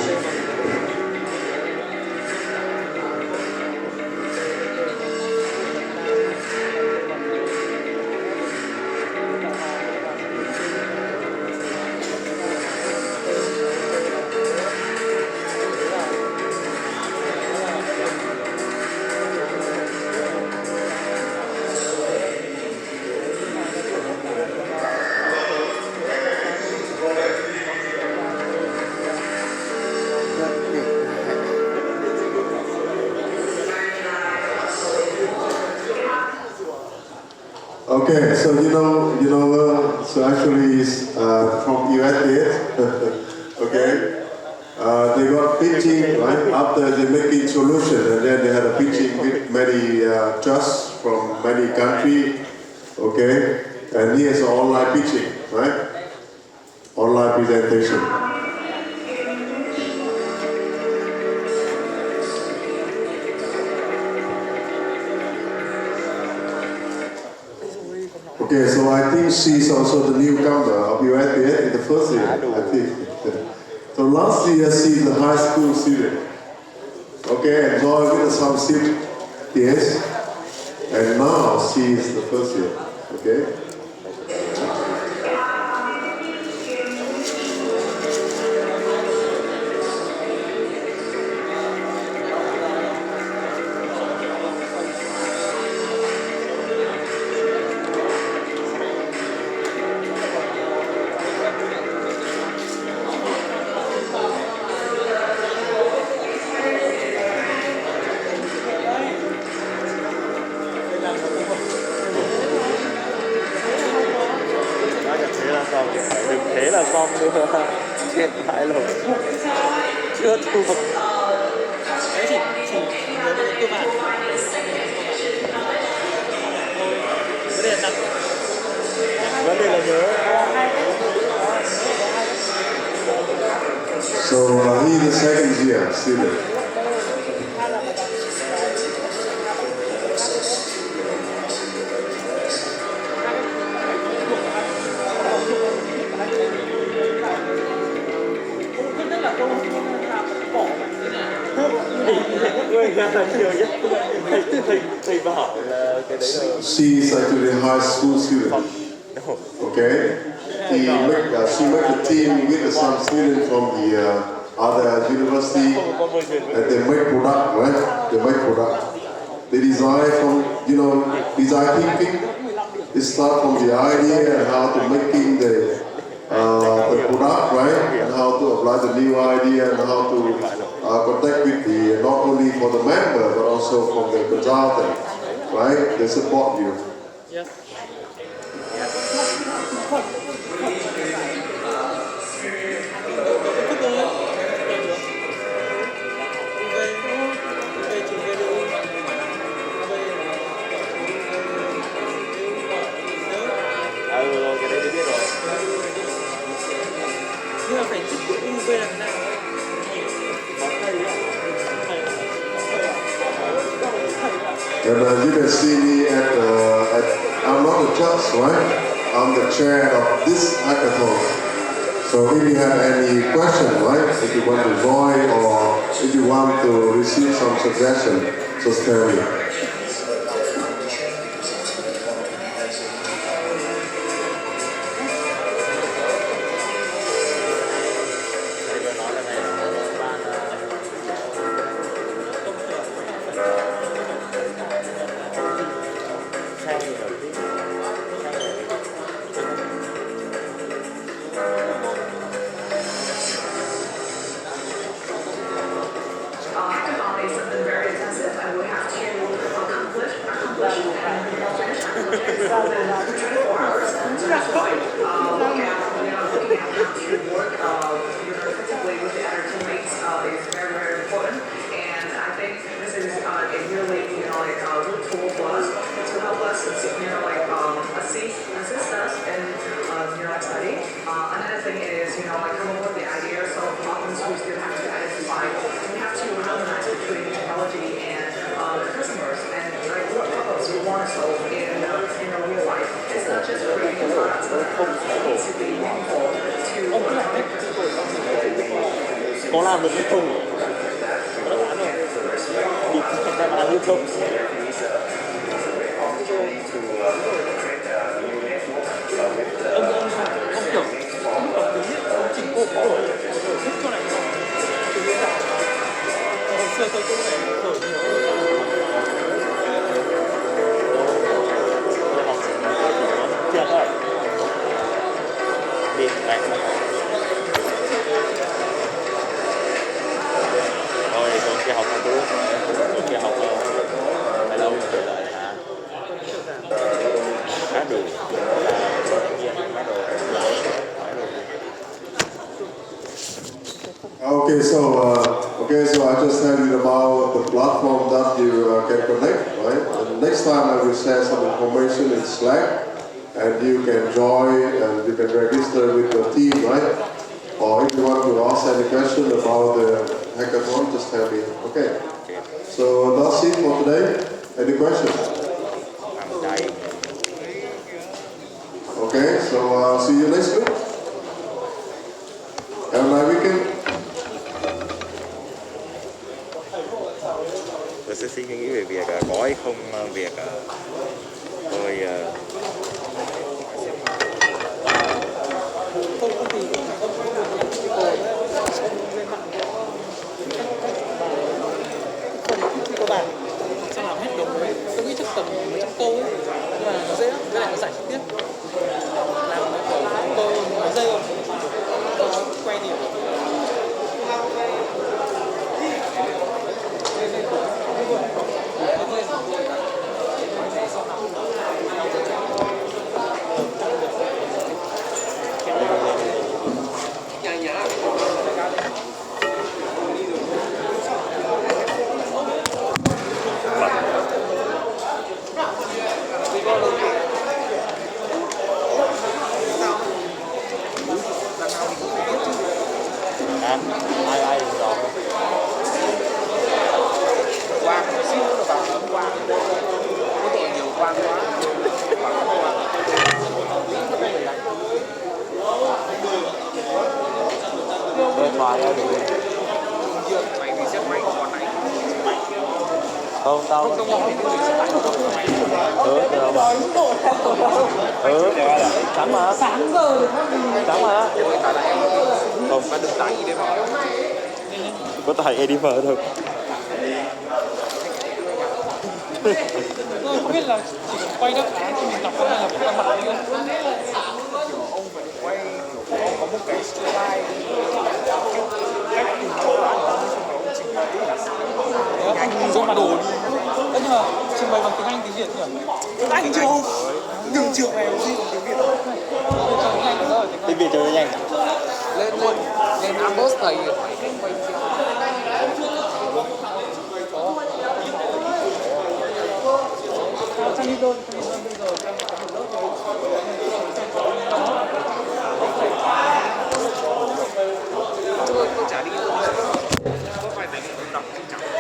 [SPEAKER 2] Okay, so so actually it's from USDA. Okay, they got pitching right after they making solution, and then they had a pitching with many trusts from many countries. Okay, and here's an online pitching, right? Online presentation. Okay, so I think she's also the newcomer of USDA in the first year, I think. So last year she's a high school student. Okay, enjoy with some student, yes. And now she is the first year, okay?
[SPEAKER 3] Đừng thế là xong nữa. Chết mãi rồi. Chưa thuộc.
[SPEAKER 1] Đấy chỉ nhớ được cơ bản. Vấn đề là nhớ.
[SPEAKER 2] So he's the second year student.
[SPEAKER 3] Thầy bảo là cái đấy là
[SPEAKER 2] She is actually a high school student. Okay, she make a team with some students from the other university, and they make product, right? They make product. They design from design thinking. It start from the idea and how to making the product, right? And how to apply the new idea and how to contact with the not only for the member but also from the consultant, right? They support you.
[SPEAKER 1] Yeah.
[SPEAKER 3] rồi cái đấy tôi biết rồi.
[SPEAKER 1] Nhưng mà phải chích của UV là thế nào?
[SPEAKER 2] And you can see me I'm not the judge, right? I'm the chair of this hackathon. So if you have any question, right? If you want to join or if you want to receive some suggestion, just tell me.
[SPEAKER 4] In real life. It's not just creating a
[SPEAKER 1] có làm được hay không? Nó đã rồi. Thì thành ra mà làm hay không? Ông kiểu ông tính ông chỉnh cô có rồi thích chỗ này rồi từ hiện tại hồi xưa tôi cũng phải thở nhiều học sinh nó chỉ có tiền thôi đi này thôi tôi kia học không tốt tôi kia học phải lâu rồi lại hả khá đủ
[SPEAKER 2] Okay, so I just tell you about the platform that you can connect, right? And next time I will share some information in Slack, and you can join and you can register with the team, right? Or if you want to ask any question about the hackathon, just tell me. Okay. So that's it for today. Any questions?
[SPEAKER 3] I'm dying.
[SPEAKER 2] Okay, so see you next week. Have a nice weekend.
[SPEAKER 3] Tôi sẽ suy nghĩ về việc có hay không việc tôi
[SPEAKER 1] không thì cơ bản sẽ làm hết đồng đấy tôi nghĩ chắc tầm 100 câu ấy nhưng mà nó dễ lắm với lại nó giải chi tiết làm câu mấy giây rồi nó quay điểm
[SPEAKER 3] ai được rồi
[SPEAKER 4] quang xíu nó vào ấm quang có tội nhiều quang quá
[SPEAKER 3] tôi thoại ra được
[SPEAKER 4] mày bị xếp máy con này
[SPEAKER 3] không tao
[SPEAKER 4] không có cái gì sẽ tặng đâu mày
[SPEAKER 3] được trắng mà
[SPEAKER 5] sáng giờ được không?
[SPEAKER 3] trắng mà
[SPEAKER 4] ôi tại lại không có đừng tặng gì đấy mà
[SPEAKER 3] có tài editor thôi
[SPEAKER 1] tôi không biết là chỉ cần quay đáp án thì mình đọc hay là phải mặt nữa
[SPEAKER 4] ông phải quay ông có một cái slide cách tìm câu hỏi của ông xong rồi ông trình bày
[SPEAKER 1] anh dọn đồ đi nhưng mà trình bày bằng tiếng Anh tiếng Việt nhỉ anh chưa đường trường này gì bằng tiếng Việt tiếng Việt chơi nhanh
[SPEAKER 4] lên Amos thầy phải quay